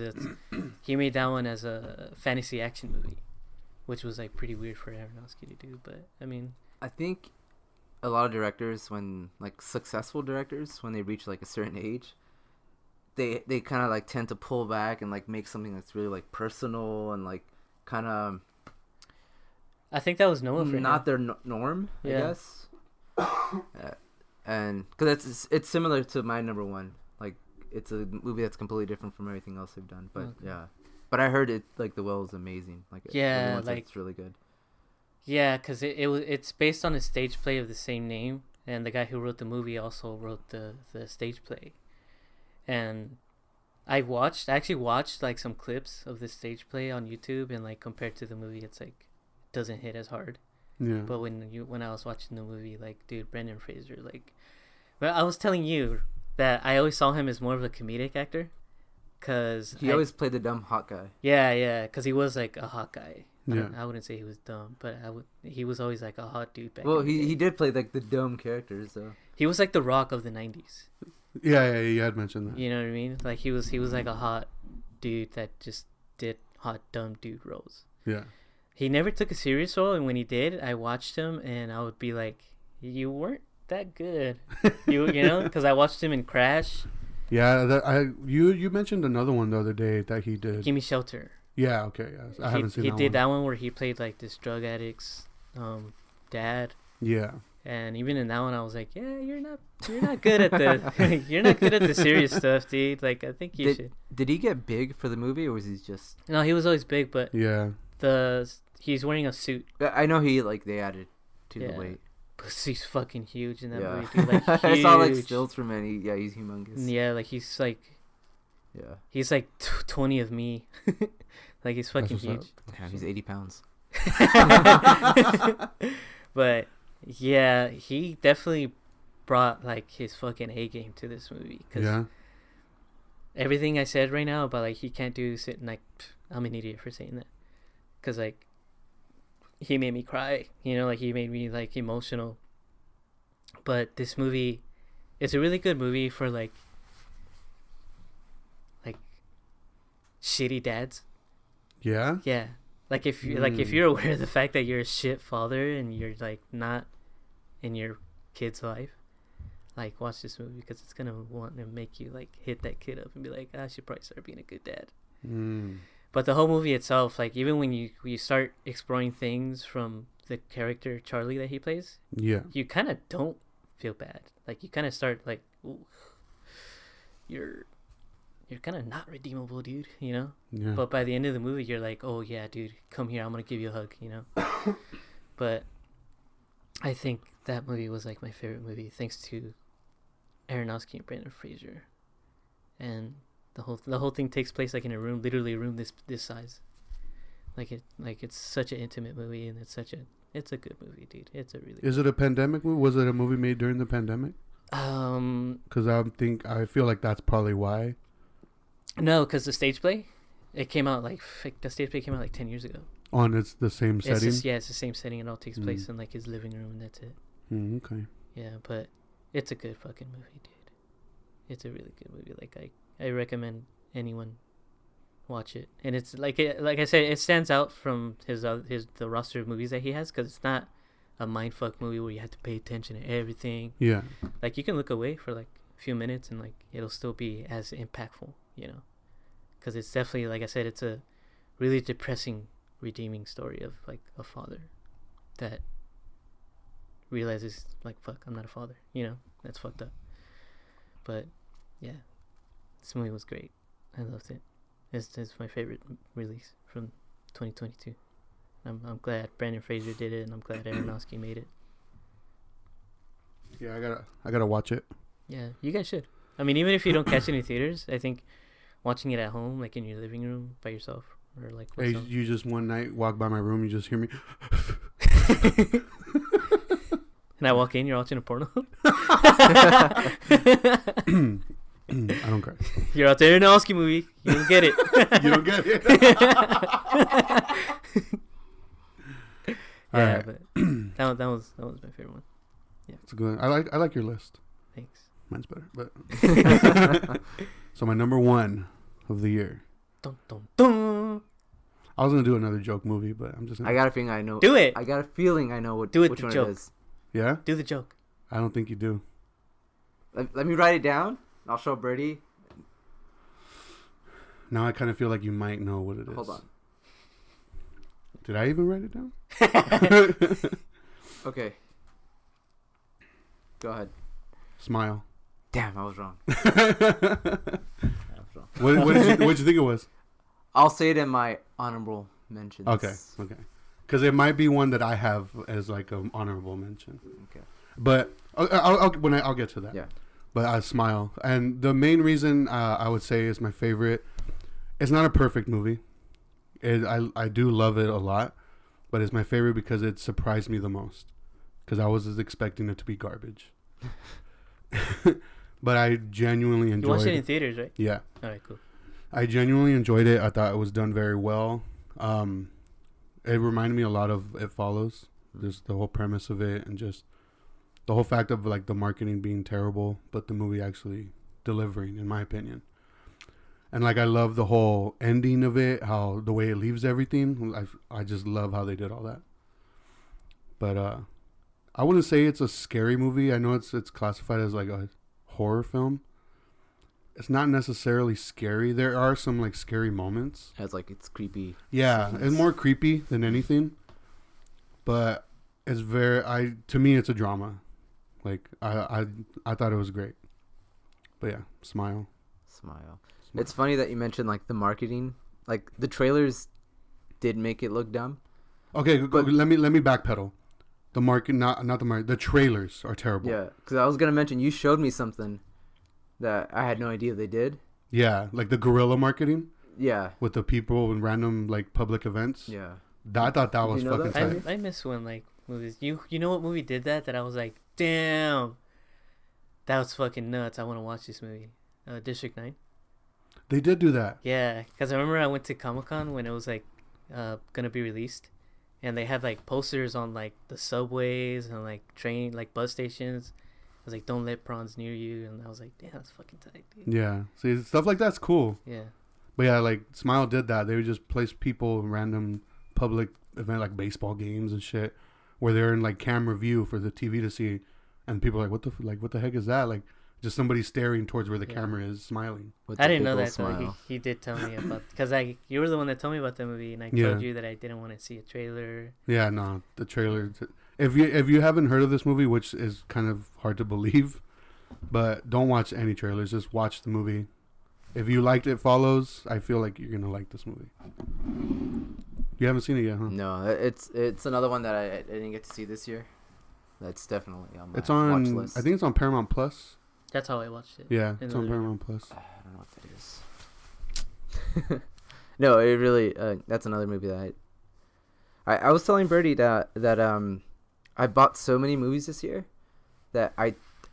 he made that one as a fantasy action movie, which was like pretty weird for Aronofsky to do. But I mean, I think a lot of directors, when like successful directors, when they reach like a certain age, they kind of like tend to pull back and like make something that's really like personal and like kind of I think that was Noah for not him. their norm, Yeah. I guess. And because it's similar to my number one. Like it's a movie that's completely different from everything else they've done. But Okay. yeah, but I heard it like The Well is amazing. Like Yeah, everyone said like- it's really good. Yeah, because it's based on a stage play of the same name, and the guy who wrote the movie also wrote the stage play. And I actually watched like some clips of the stage play on YouTube, and like compared to the movie, it's like doesn't hit as hard. Yeah. But when I was watching the movie, like dude, Brendan Fraser, like, but I was telling you that I always saw him as more of a comedic actor, cause He always played the dumb hot guy. yeah, cause he was like a hot guy. Yeah. I wouldn't say he was dumb, but he was always like a hot dude back Well, in the day. he did play like the dumb characters though. He was like the Rock of the 90s. Yeah, you had mentioned that. You know what I mean? Like he was like a hot dude that just did hot dumb dude roles. Yeah. He never took a serious role, and when he did, I watched him and I would be like, you weren't that good. you know, because I watched him in Crash, Yeah, you mentioned another one the other day that he did. Gimme Shelter. Yeah, okay. Yes. I haven't seen He that did one. that one where he played like this drug addict's dad. Yeah. And even in that one, I was like, "Yeah, you're not good at the, you're not good at the serious stuff, dude. Like, I think you should." Did he get big for the movie, or was he just? No, he was always big, but Yeah. he's wearing a suit. I know he like they added to Yeah. the weight. But he's fucking huge in that Yeah, movie, dude. Like, I saw like huge. stills from it. He's humongous. Yeah, like he's like Yeah. 20 of me. Like he's fucking That's what's huge. Damn, he's 80 pounds. But yeah, he definitely brought like his fucking A game to this movie. Cause Yeah. everything I said right now about like he can't do sitting, like I'm an idiot for saying that. Cause like he made me cry, you know, like he made me like emotional. But this movie, it's a really good movie for like shitty dads. Yeah. Yeah, Like if you're aware of the fact that you're a shit father and you're like not in your kid's life, like watch this movie because it's gonna want to make you like hit that kid up and be like, I should probably start being a good dad. But the whole movie itself, like even when you start exploring things from the character Charlie that he plays, you kind of don't feel bad. Like you kind of start like, ooh, you're kind of not redeemable, dude, you know? Yeah. But by the end of the movie, you're like, oh, yeah, dude, come here. I'm going to give you a hug, you know? But I think that movie was, like, my favorite movie, thanks to Aronofsky and Brendan Fraser. And the whole thing takes place, like, in a room, literally a room this size. It's such an intimate movie, and it's a good movie, dude. It's a really Is it a pandemic movie? Was it a movie made during the pandemic? Because I feel like that's probably why. No, because the stage play, the stage play came out like 10 years ago. It's the same setting? It's the same setting. It all takes place in like his living room and that's it. Okay. Yeah, but it's a good fucking movie, dude. It's a really good movie. Like I recommend anyone watch it. And it's like I said, it stands out from the roster of movies that he has because it's not a mindfuck movie where you have to pay attention to everything. Yeah. Like you can look away for like a few minutes and like it'll still be as impactful. You know, because it's definitely, like I said, it's a really depressing, redeeming story of like a father that realizes like, fuck, I'm not a father. You know, that's fucked up. But yeah, this movie was great. I loved it. It's my favorite release from 2022. I'm glad Brandon Fraser did it, and I'm glad Aronofsky made it. Yeah, I gotta watch it. Yeah, you guys should. I mean, even if you don't catch it in theaters, I think watching it at home, like in your living room by yourself, or like hey, you just one night walk by my room, you just hear me, and I walk in, you're watching a porno. I don't care. You're out there in an Aronofsky movie. You don't get it. You don't get it. Yeah, right. but that was my favorite one. Yeah, it's good. I like your list. Thanks. Mine's better, but so my number one of the year. Dun, dun, dun. I was gonna do another joke movie, but I'm just. I got a feeling I know. Do it. I got a feeling I know which the one joke. it is. Yeah. Do the joke. I don't think you do. Let me write it down. I'll show Birdie. Now I kind of feel like you might know what it is. Hold on. Did I even write it down? Okay. Go ahead. Smile. Damn, I was wrong. What did you think it was? I'll say it in my honorable mentions. Okay. Because it might be one that I have as like an honorable mention. Okay. But I'll get to that. Yeah. But I smile, and the main reason I would say is my favorite. It's not a perfect movie. I do love it a lot, but it's my favorite because it surprised me the most. Because I was expecting it to be garbage. But I genuinely enjoyed it. You watched it in theaters, right? Yeah. All right, cool. I genuinely enjoyed it. I thought it was done very well. It reminded me a lot of It Follows. Just the whole premise of it, and just the whole fact of like the marketing being terrible, but the movie actually delivering, in my opinion. And like I love the whole ending of it, how the way it leaves everything. I just love how they did all that. But I wouldn't say it's a scary movie. I know it's classified as like a horror film. It's not necessarily scary. There are some like scary moments. It's creepy. Yeah, scenes. it's more creepy than anything. But it's to me it's a drama. Like I thought it was great. But yeah, smile. It's funny that you mentioned like the marketing. Like the trailers did make it look dumb. Okay, let me backpedal. The market, not the market. The trailers are terrible. Yeah, because I was gonna mention you showed me something that I had no idea they did. Yeah, like the guerrilla marketing. Yeah. With the people in random like public events. Yeah. I thought that was fucking tight. I miss when like movies. You know what movie did that? That I was like, damn, that was fucking nuts. I want to watch this movie. District 9. They did do that. Yeah, because I remember I went to Comic-Con when it was like gonna be released, and they had like posters on like the subways and like bus stations. It was like, don't let prawns near you, and I was like, damn, that's fucking tight, dude. Yeah, see, stuff like that's cool. Yeah. But yeah, like Smile did that. They would just place people in random public event like baseball games and shit, where they're in like camera view for the TV to see, and people are like, what the heck is that? Like, just somebody staring towards where the camera is, smiling. I didn't know that though. He did tell me about, because you were the one that told me about the movie, and I told you that I didn't want to see a trailer. Yeah, no, the trailer. If you haven't heard of this movie, which is kind of hard to believe, but don't watch any trailers. Just watch the movie. If you liked It Follows, I feel like you're gonna like this movie. You haven't seen it yet, huh? No, it's another one that I didn't get to see this year. That's definitely on my It's on. watch list. I think it's on Paramount Plus. That's how I watched it. Yeah, it's on Paramount Plus. I don't know what that is. No, it really. That's another movie that I was telling Birdie that I bought so many movies this year that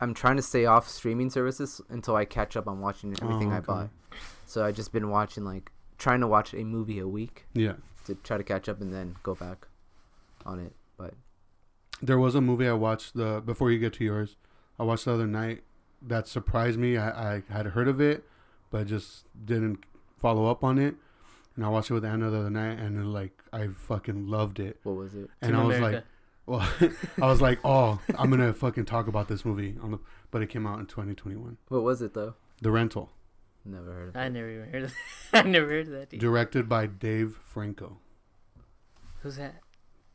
I'm trying to stay off streaming services until I catch up on watching everything I bought. So I've just been trying to watch a movie a week. Yeah. To try to catch up and then go back on it. But there was a movie I watched before you get to yours. I watched the other night that surprised me. I had heard of it, but just didn't follow up on it. And I watched it with Anna the other night, and I fucking loved it. What was it? And I was like, well, I was like, oh, I'm gonna fucking talk about this movie but it came out in 2021. What was it though? The Rental. Never heard of it. I never even heard of that. I never heard of that. Dude. Directed by Dave Franco. Who's that?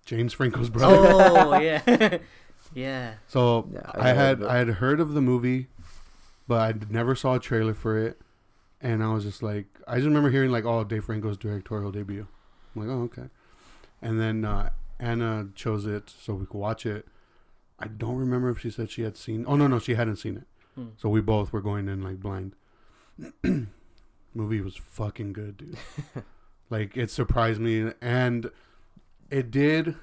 James Franco's brother. Oh yeah, yeah. So yeah, I had heard of the movie, but I never saw a trailer for it, and I was just like, I just remember hearing like, oh, Dave Franco's directorial debut. I'm like, oh, okay. And then Anna chose it so we could watch it. I don't remember if she said she had seen. Oh no, she hadn't seen it. So we both were going in like blind. Movie was fucking good, dude. Like, it surprised me, and it ended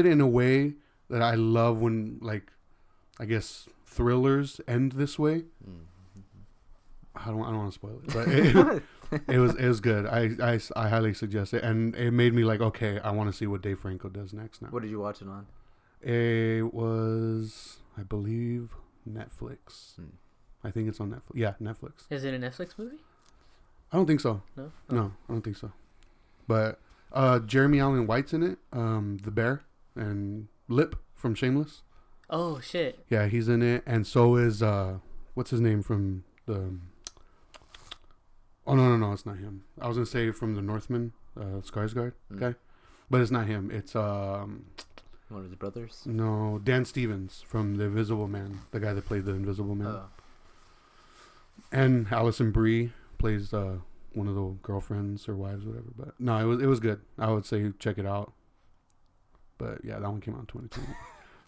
in a way that I love when, like, I guess thrillers end this way. I don't want to spoil it, but it was good. I highly suggest it, and it made me like, okay, I want to see what Dave Franco does next now. What did you watch it on? It was, I believe, Netflix. I think it's on Netflix. Yeah, Netflix. Is it a Netflix movie? I don't think so. No? No, I don't think so. But Jeremy Allen White's in it. The bear and Lip from Shameless. Oh, shit. Yeah, he's in it. And so is, what's his name from the... Oh, no, it's not him. I was going to say from the Northman, Skarsgård guy. But it's not him. It's... one of his brothers? No, Dan Stevens from The Invisible Man. The guy that played The Invisible Man. Oh. And Alison Brie plays one of the girlfriends or wives, or whatever. But no, it was good. I would say check it out. But yeah, that one came out in 2020.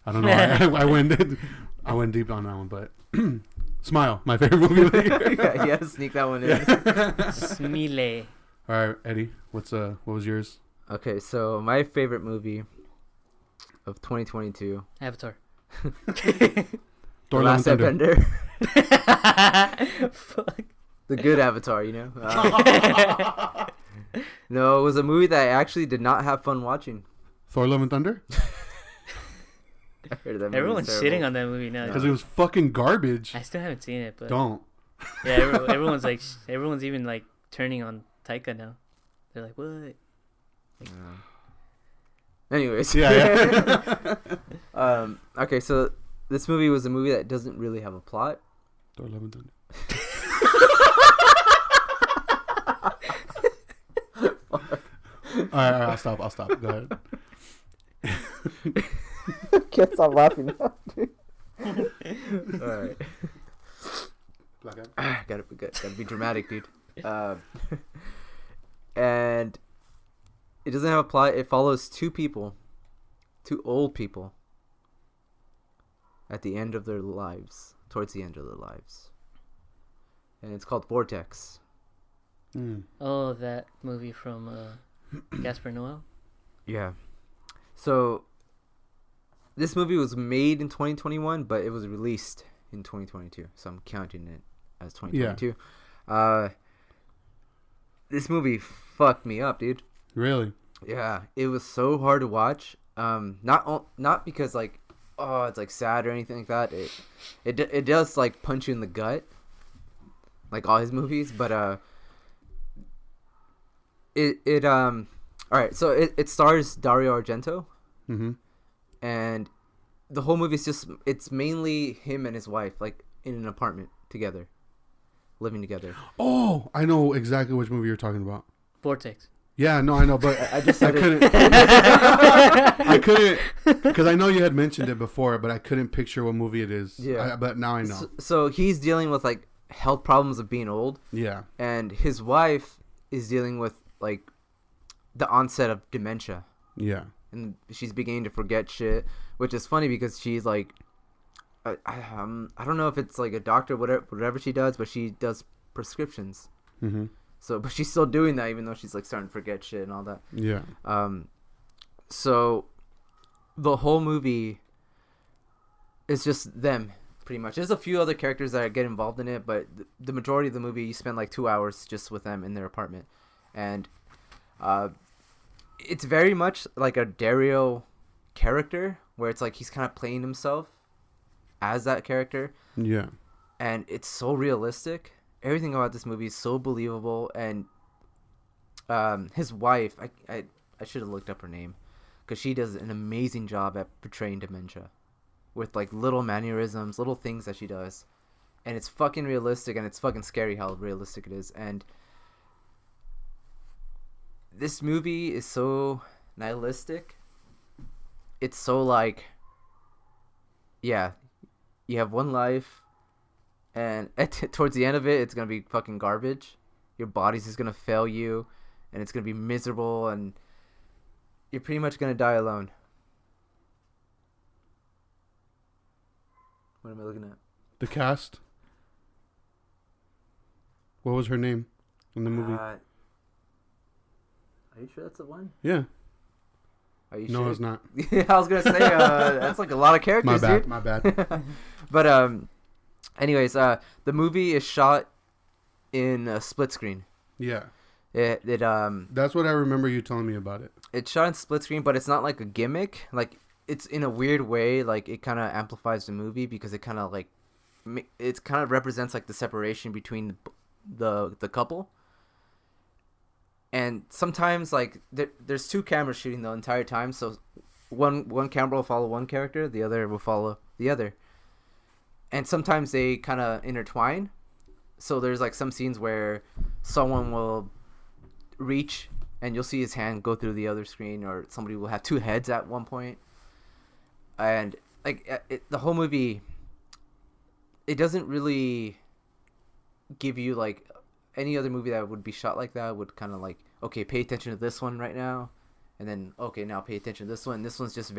I don't know. I went deep on that one, but Smile, my favorite movie of the year. Yeah, sneak that one in. Smile. All right, Eddie, what was yours? Okay, so my favorite movie of 2022. Avatar. Thor: Last Love and Thunder. Airbender. Fuck. The good Avatar, you know? No, it was a movie that I actually did not have fun watching. Thor: Love and Thunder? I heard that movie. Everyone's shitting on that movie now. Because it was fucking garbage. I still haven't seen it, but... Don't. Yeah, everyone's like... Everyone's even, like, turning on Taika now. They're like, what? Anyways. Yeah. Okay, so this movie was a movie that doesn't really have a plot. Thor: Love and Thunder. All right, I'll stop. Go ahead. Can't stop laughing now, dude. Alright. Gotta be dramatic, dude. And it doesn't have a plot. It follows two old people at the end of their lives, towards the end of their lives. And it's called Vortex. Oh, that movie from Gaspar Noé? Yeah. So this movie was made in 2021, but it was released in 2022. So I'm counting it as 2022. Yeah. This movie fucked me up, dude. Really? Yeah. It was so hard to watch. Not because like, oh, it's like sad or anything like that. It does like punch you in the gut, like all his movies. But it All right, so it stars Dario Argento, Mm-hmm. and the whole movie is it's mainly him and his wife, like in an apartment together, living together. Oh, I know exactly which movie you're talking about. Vortex. Yeah, no, I know, but I just said couldn't. I couldn't, because I know you had mentioned it before, but I couldn't picture what movie it is. Yeah. But now I know. So he's dealing with like health problems of being old, Yeah. and his wife is dealing with like the onset of dementia, Yeah. and she's beginning to forget shit, which is funny because she's like, I don't know if it's like a doctor, whatever she does, but she does prescriptions. Mm-hmm. So, but she's still doing that even though she's like starting to forget shit and all that. Yeah. So the whole movie is just them, pretty much. There's a few other characters that get involved in it, but the majority of the movie, you spend like 2 hours just with them in their apartment. And it's very much like a Dario character, where it's like he's kind of playing himself as that character. Yeah. And it's so realistic. Everything about this movie is so believable. And his wife, I should have looked up her name, because she does an amazing job at portraying dementia with like little mannerisms, little things that she does. And it's fucking realistic, and it's fucking scary how realistic it is. And this movie is so nihilistic. It's so like, yeah, you have one life, and towards the end of it, it's gonna be fucking garbage. Your body's just gonna fail you, and it's gonna be miserable, and you're pretty much gonna die alone. What am I looking at? The cast. What was her name in the movie? Are you sure that's the one? Yeah. Are you No, sure? it's not. I was gonna say that's like a lot of characters, dude. My bad. But anyways, the movie is shot in a split screen. Yeah. It That's what I remember you telling me about it. It's shot in split screen, but it's not like a gimmick. Like, it's in a weird way. Like, it kind of amplifies the movie because it kind of like it kind of represents like the separation between the couple. And sometimes like there's two cameras shooting the entire time, so one camera will follow one character, the other will follow the other. And sometimes they kind of intertwine. So there's like some scenes where someone will reach and you'll see his hand go through the other screen, or somebody will have two heads at one point. And like the whole movie, it doesn't really give you like any other movie that would be shot like that would kind of like, okay, pay attention to this one right now, and then okay, now pay attention to this one. This one's just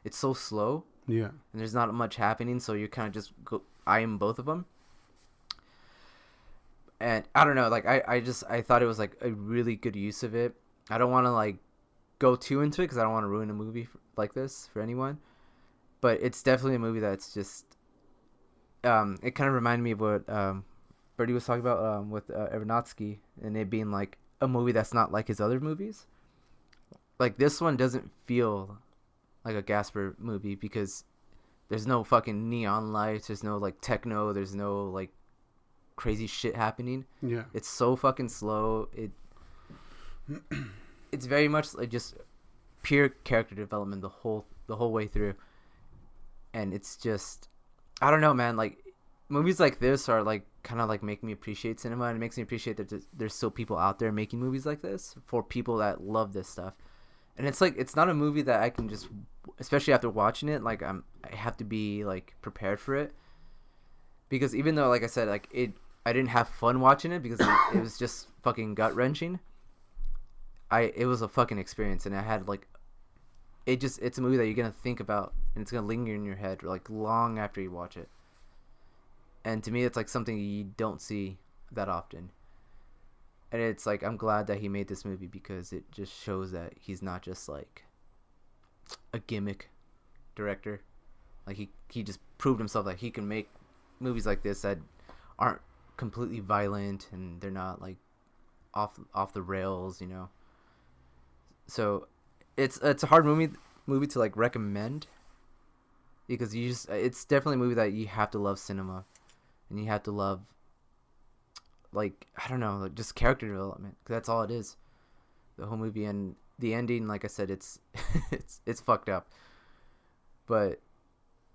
it's so slow. Yeah. And there's not much happening, so you kind of just go eyeing both of them. And I don't know, like I thought it was like a really good use of it. I don't want to like go too into it because I don't want to ruin a movie like this for anyone. But it's definitely a movie that's just it kind of reminded me of what Birdie was talking about with Aronofsky, and it being like a movie that's not like his other movies. Like, this one doesn't feel like a Gasper movie because there's no fucking neon lights, there's no like techno, there's no like crazy shit happening. Yeah. It's so fucking slow. It's very much like just pure character development the whole way through. And it's just, I don't know, man, like movies like this are like kind of like make me appreciate cinema, and it makes me appreciate that there's still people out there making movies like this for people that love this stuff. And it's like, it's not a movie that I can just, especially after watching it, like I have to be like prepared for it, because even though, like I said, like I didn't have fun watching it because it was just fucking gut wrenching. It was a fucking experience, and I had like, it's a movie that you're gonna think about, and it's gonna linger in your head like long after you watch it. And to me, it's like something you don't see that often. And it's like, I'm glad that he made this movie because it just shows that he's not just like a gimmick director. Like he just proved himself that he can make movies like this that aren't completely violent and they're not like off the rails, you know. So it's a hard movie to like recommend, because it's definitely a movie that you have to love cinema, and you have to love, like, I don't know, like just character development, because that's all it is, the whole movie. And the ending, like I said, it's it's fucked up, but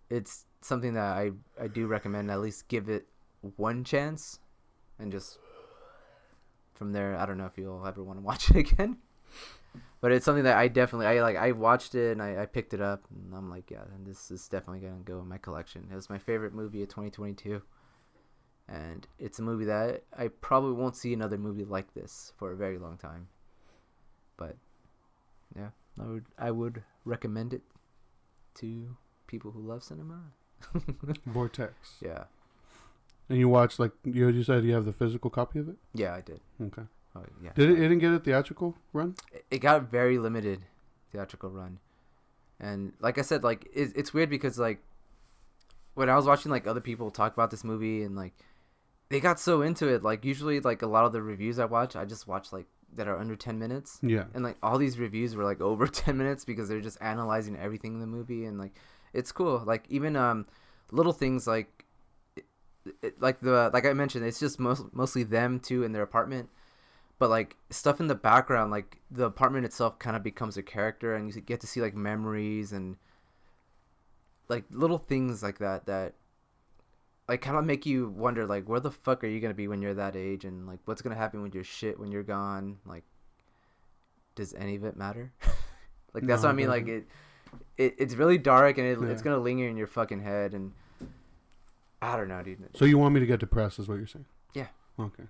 it's something that I do recommend. At least give it one chance, and just from there, I don't know if you'll ever want to watch it again. But it's something that I watched it and I picked it up and I'm like, yeah, and this is definitely gonna go in my collection. It was my favorite movie of 2022, and it's a movie that I probably won't see another movie like this for a very long time. But yeah, I would recommend it to people who love cinema. Vortex. Yeah. And you watched, like you said, you have the physical copy of it? Yeah, I did. Okay. Oh, yeah. It didn't get a theatrical run? It got a very limited theatrical run. And like I said, like it's weird because like when I was watching like other people talk about this movie and like they got so into it, like usually like a lot of the reviews I just watch like that are under 10 minutes. Yeah. And like all these reviews were like over 10 minutes because they're just analyzing everything in the movie, and like it's cool. Like even little things like like I mentioned, it's just mostly them two in their apartment. But like stuff in the background, like the apartment itself kind of becomes a character, and you get to see like memories and like little things like that like kind of make you wonder like where the fuck are you gonna be when you're that age, and like what's gonna happen with your shit when you're gone. Like, does any of it matter? Like that's No, what I mean. doesn't. Like it's really dark, and Yeah. it's gonna linger in your fucking head, and I don't know, dude. So you want me to get depressed is what you're saying? Yeah. Okay.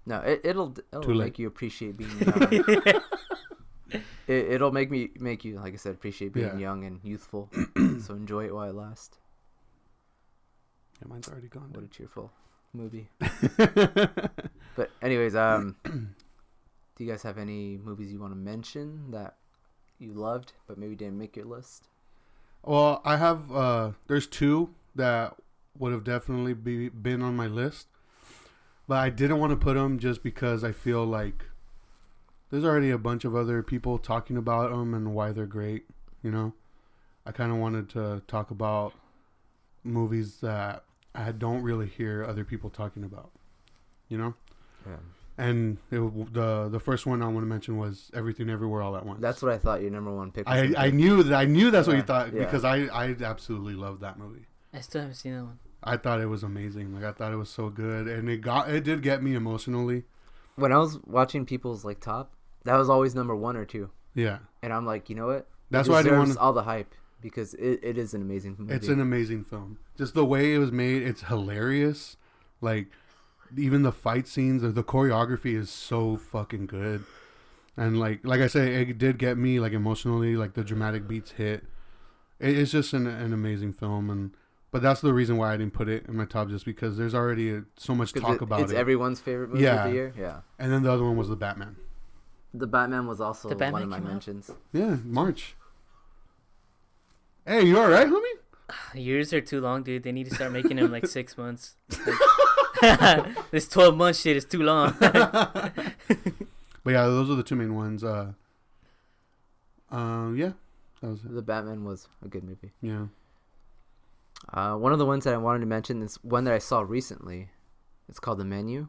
No, it'll Too late. make you appreciate being young. It'll make you, like I said, appreciate being Yeah. young and youthful. So enjoy it while it lasts. Yeah, mine's already gone. What a dude. cheerful movie. But anyways, do you guys have any movies you want to mention that you loved but maybe didn't make your list? Well, I have, there's two that would have definitely been on my list. But I didn't want to put them just because I feel like there's already a bunch of other people talking about them and why they're great, you know? I kind of wanted to talk about movies that I don't really hear other people talking about, you know? Yeah. And the first one I want to mention was Everything Everywhere All at Once. That's what I thought your number one pick was. I knew that's what Yeah, you thought yeah. because I absolutely loved that movie. I still haven't seen that one. I thought it was amazing. Like I thought it was so good, and it did get me emotionally. When I was watching people's like top, that was always number 1 or 2. Yeah, And I'm like, you know what? that's It why I didn't deserves want. all the hype because it is an amazing movie. It's an amazing film. Just the way it was made, it's hilarious. Like even the fight scenes, the choreography is so fucking good. And like I say, it did get me like emotionally. Like the dramatic beats hit. It's just an amazing film, but that's the reason why I didn't put it in my top, just because there's already so much talk about it's it. everyone's favorite movie of the year. Yeah. And then the other one was the Batman. The Batman was also The Batman one of my came out? mentions. Yeah, March. Hey, you all right, homie? Years are too long, dude. They need to start making them like 6 months. Like, this 12-month shit is too long. But yeah, those are the two main ones. Yeah, that was it. The Batman was a good movie. Yeah. One of the ones that I wanted to mention is one that I saw recently. It's called The Menu.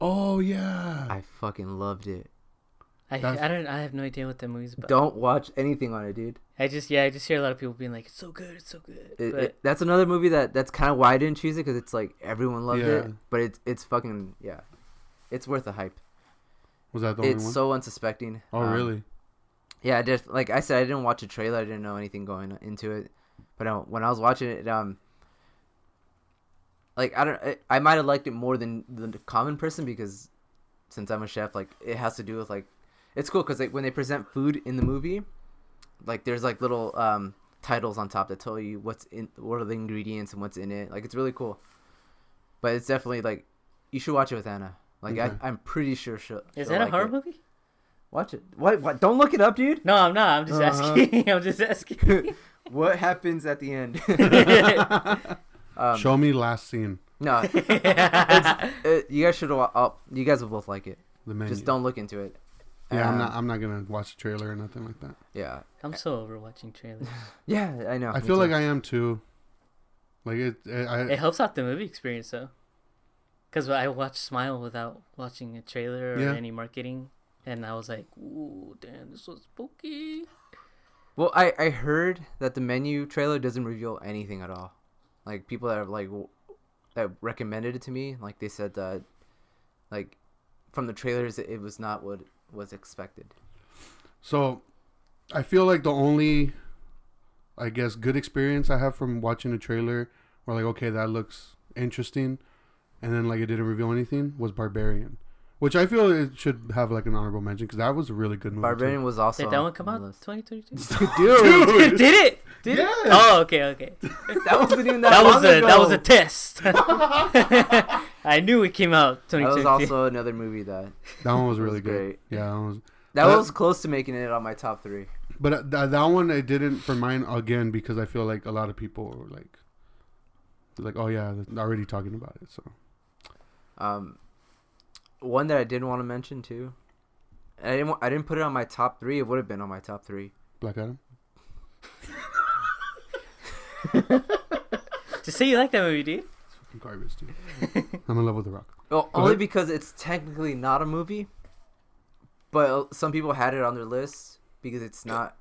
Oh yeah. I fucking loved it. I have no idea what that movie's about. Don't watch anything on it, dude. I just hear a lot of people being like, it's so good, it's so good. But That's another movie that's kind of why I didn't choose it, because it's like everyone loved Yeah. it, but it's fucking, yeah, it's worth the hype. Was that the only It's one? so unsuspecting. Oh really? Yeah, like I said, I didn't watch a trailer. I didn't know anything going into it. But when I was watching it, like I might have liked it more than the common person, because since I'm a chef, like it has to do with like, it's cool because like when they present food in the movie, like there's like little titles on top that tell you what are the ingredients and what's in it. Like it's really cool. But it's definitely like, you should watch it with Anna. Like Okay. I'm pretty sure is she'll that a like horror it. movie? Watch it. What? Don't look it up, dude. No, I'm not. I'm just asking. I'm just asking. What happens at the end? Show me last scene. No, you guys should. You guys will both like it. The menu. Just don't look into it. Yeah, I'm not gonna watch the trailer or nothing like that. Yeah, I'm so over watching trailers. yeah, I know. I feel like I am too. Like It helps out the movie experience though, because I watch Smile without watching a trailer or Yeah. any marketing. and I was like, ooh, damn, this was spooky. Well, I heard that the menu trailer doesn't reveal anything at all. Like people that are like that recommended it to me, like they said that like from the trailers it was not what was expected. So, I feel like the only, I guess, good experience I have from watching a trailer, where like, okay, that looks interesting, and then like it didn't reveal anything, was Barbarian, which I feel it should have like an honorable mention because that was a really good movie. Barbarian was also Did that one on come the out list. 2022? Dude, Did it? Did Yes. it? Oh, okay. that wasn't even that, That long was a ago. that was a test. I knew it came out That was 2022. also another movie that That one was That was really good. great. Yeah, that was. that That- was close to making it on my top 3. But that one I didn't for mine again because I feel like a lot of people were like, oh yeah, they're already talking about it. So One that I did want to mention too. I didn't put it on my top 3. It would have been on my top 3. Black Adam. Just say you like that movie, dude. It's fucking garbage, dude. I'm in love with The Rock. Well, Go only ahead. because it's technically not a movie, but some people had it on their list because it's not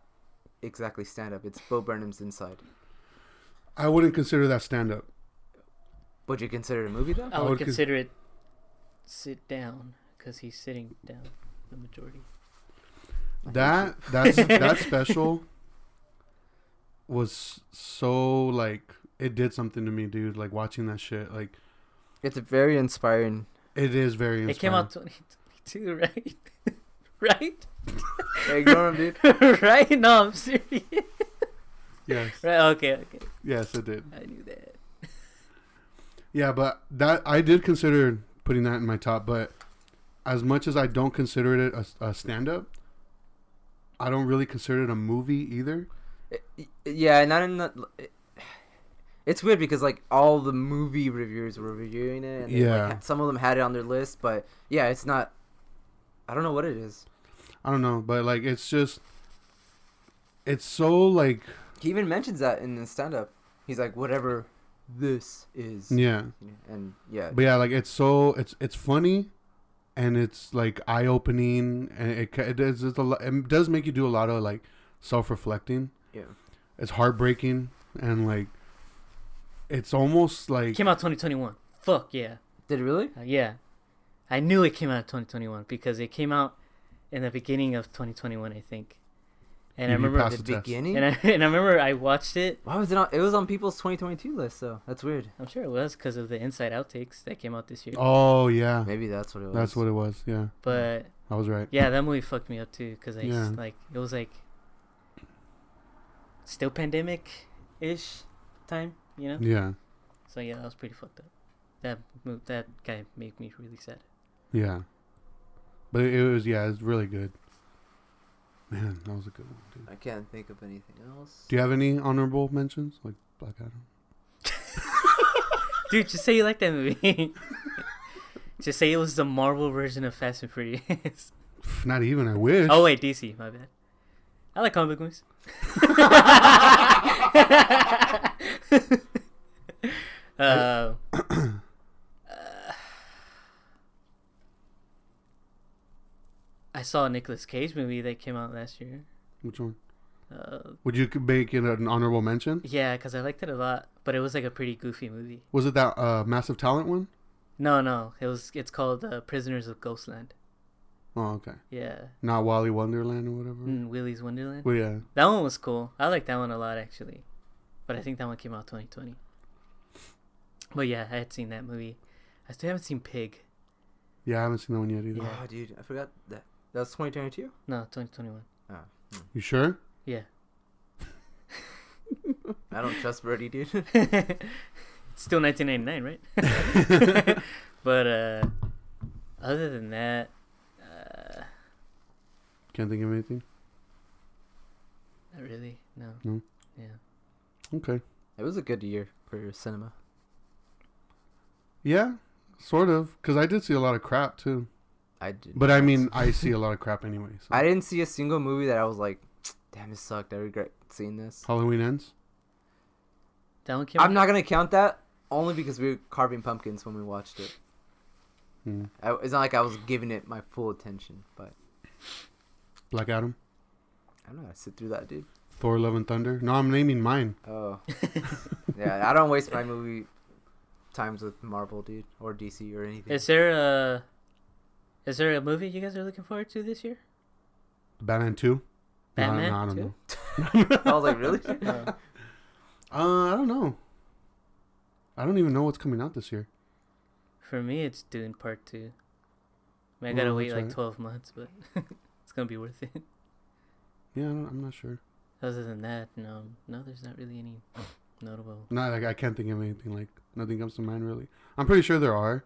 exactly stand up. It's Bo Burnham's Inside. I wouldn't consider that stand up. Would you consider it a movie though? I would would con- consider it sit down because he's sitting down the majority. That special was so like it did something to me, dude. Like watching that shit, like It's a very inspiring. it is very. It came inspiring. out 2022, right? Right? Hey, ignore him, dude. Right? No, I'm serious. Yes, Right? Okay. yes, it did. I knew that. Yeah, but that I did consider putting that in my top. But as much as I don't consider it a stand up, I don't really consider it a movie either. Yeah, not in the. It's weird because like all the movie reviewers were reviewing it, and they, Yeah. like, some of them had it on their list, but yeah, it's not. I don't know what it is. I don't know, but like it's just, it's so like He even mentions that in the stand-up. He's like, whatever this is. yeah. And yeah. But yeah, like it's funny, and it's like eye opening, and it does it's a lot. It does make you do a lot of like self reflecting. Yeah. It's heartbreaking, and like it's almost like It came out 2021. Fuck yeah. Did it really? Yeah. I knew it came out 2021 because it came out in the beginning of 2021, I think. And I You remember passed The test. beginning? and I remember I watched it. Why was it on? It was on people's 2022 list, so that's weird. I'm sure it was because of the Inside Outtakes that came out this year. Oh yeah, Maybe that's what it was. that's what it was. Yeah, But I was right. yeah, that movie fucked me up too because Yeah. like it was like still pandemic ish time, you know. Yeah, So yeah, that was pretty fucked up. That guy made me really sad. yeah. But it was it's really good. Man, that was a good one, dude. I can't think of anything else. Do you have any honorable mentions like Black Adam? Dude, just say you like that movie. Just say it was the Marvel version of Fast and Furious. Not even. I wish. Oh wait, DC. My bad. I like comic book movies. I saw a Nicolas Cage movie that came out last year. Which one? Uh, Would you make it an honorable mention? yeah, because I liked it a lot, but it was like a pretty goofy movie. Was it that Massive Talent one? No, it's called Prisoners of Ghostland. Oh, okay. Yeah, Not Wally Wonderland or whatever. Willy's Wonderland. Well, yeah. That one was cool. I like that one a lot actually, but I think that one came out 2020. But yeah, I had seen that movie. I still haven't seen Pig. Yeah, I haven't seen that one yet either. Yeah. Oh, dude, I forgot that. That's 2022? No, 2021. Oh. You sure? Yeah. I don't trust Birdie, dude. It's still 1999, right? But other than that, Can't think of anything. not really. No. No? Yeah. Okay. It was a good year for cinema. Yeah, sort of. Because I did see a lot of crap too. I did. But I mean, I see a lot of crap anyway. So. I didn't see a single movie that I was like, damn, it sucked. I regret seeing this. Halloween Ends. That one came out. I'm not going to count that only because we were carving pumpkins when we watched it. Hmm. It's not like I was giving it my full attention, but Black Adam. I'm not gonna sit through that, dude. Thor: Love and Thunder. No, I'm naming mine. Oh. Yeah, I don't waste my movie times with Marvel, dude, or DC or anything. Is there a movie you guys are looking forward to this year? Batman 2. Batman No, I don't 2? know. I was like, really? I don't know. I don't even know what's coming out this year. For me, it's Dune Part 2. I mean, I gotta Oh, wait that's like right. 12 months, but it's gonna be worth it. Yeah, I'm not sure. Other than that, no, there's not really any notable. No, like I can't think of anything. Like nothing comes to mind really. I'm pretty sure there are,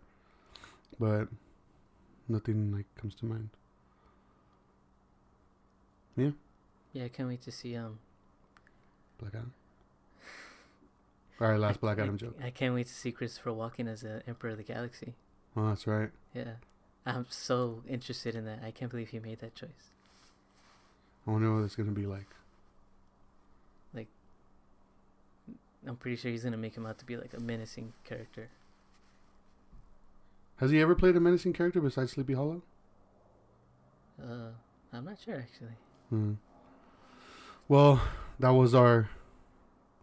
but nothing like comes to mind. Yeah. Yeah, I can't wait to see Black Adam. All right, last Black Adam joke. I can't wait to see Christopher Walken as the Emperor of the Galaxy. Oh, that's right. Yeah, I'm so interested in that. I can't believe he made that choice. I wonder what it's gonna be like. I'm pretty sure he's gonna make him out to be like a menacing character. Has he ever played a menacing character besides Sleepy Hollow? I'm not sure actually. Well, that was our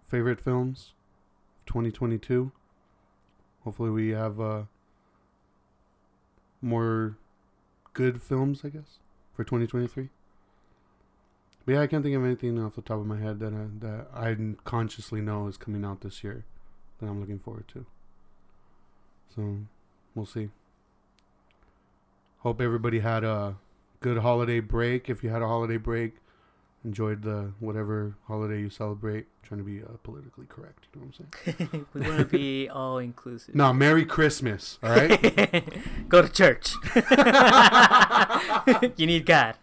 favorite films of 2022. Hopefully we have more good films, I guess, for 2023. But yeah, I can't think of anything off the top of my head that I consciously know is coming out this year that I'm looking forward to. So, we'll see. Hope everybody had a good holiday break. If you had a holiday break, enjoyed the whatever holiday you celebrate. Trying to be politically correct. You know what I'm saying? We want to be all inclusive. No, Merry Christmas. All right. Go to church. You need God.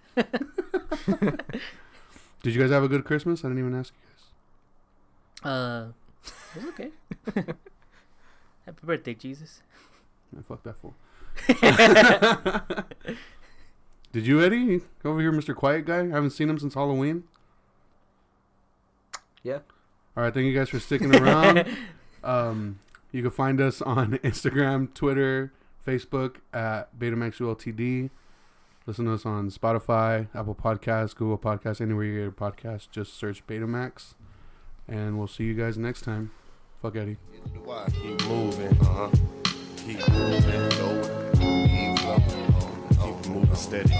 Did you guys have a good Christmas? I didn't even ask you guys. It was okay. Happy birthday, Jesus. Man, fuck that fool. Did you, Eddie? Over here, Mr. Quiet Guy. I haven't seen him since Halloween. Yeah. All right, thank you guys for sticking around. You can find us on Instagram, Twitter, Facebook at BetamaxULTD. Listen to us on Spotify, Apple Podcasts, Google Podcasts, anywhere you get your podcast. Just search Betamax. And we'll see you guys next time. Fuck Eddie. Keep moving. Keep moving. Keep flowing. Keep moving steady.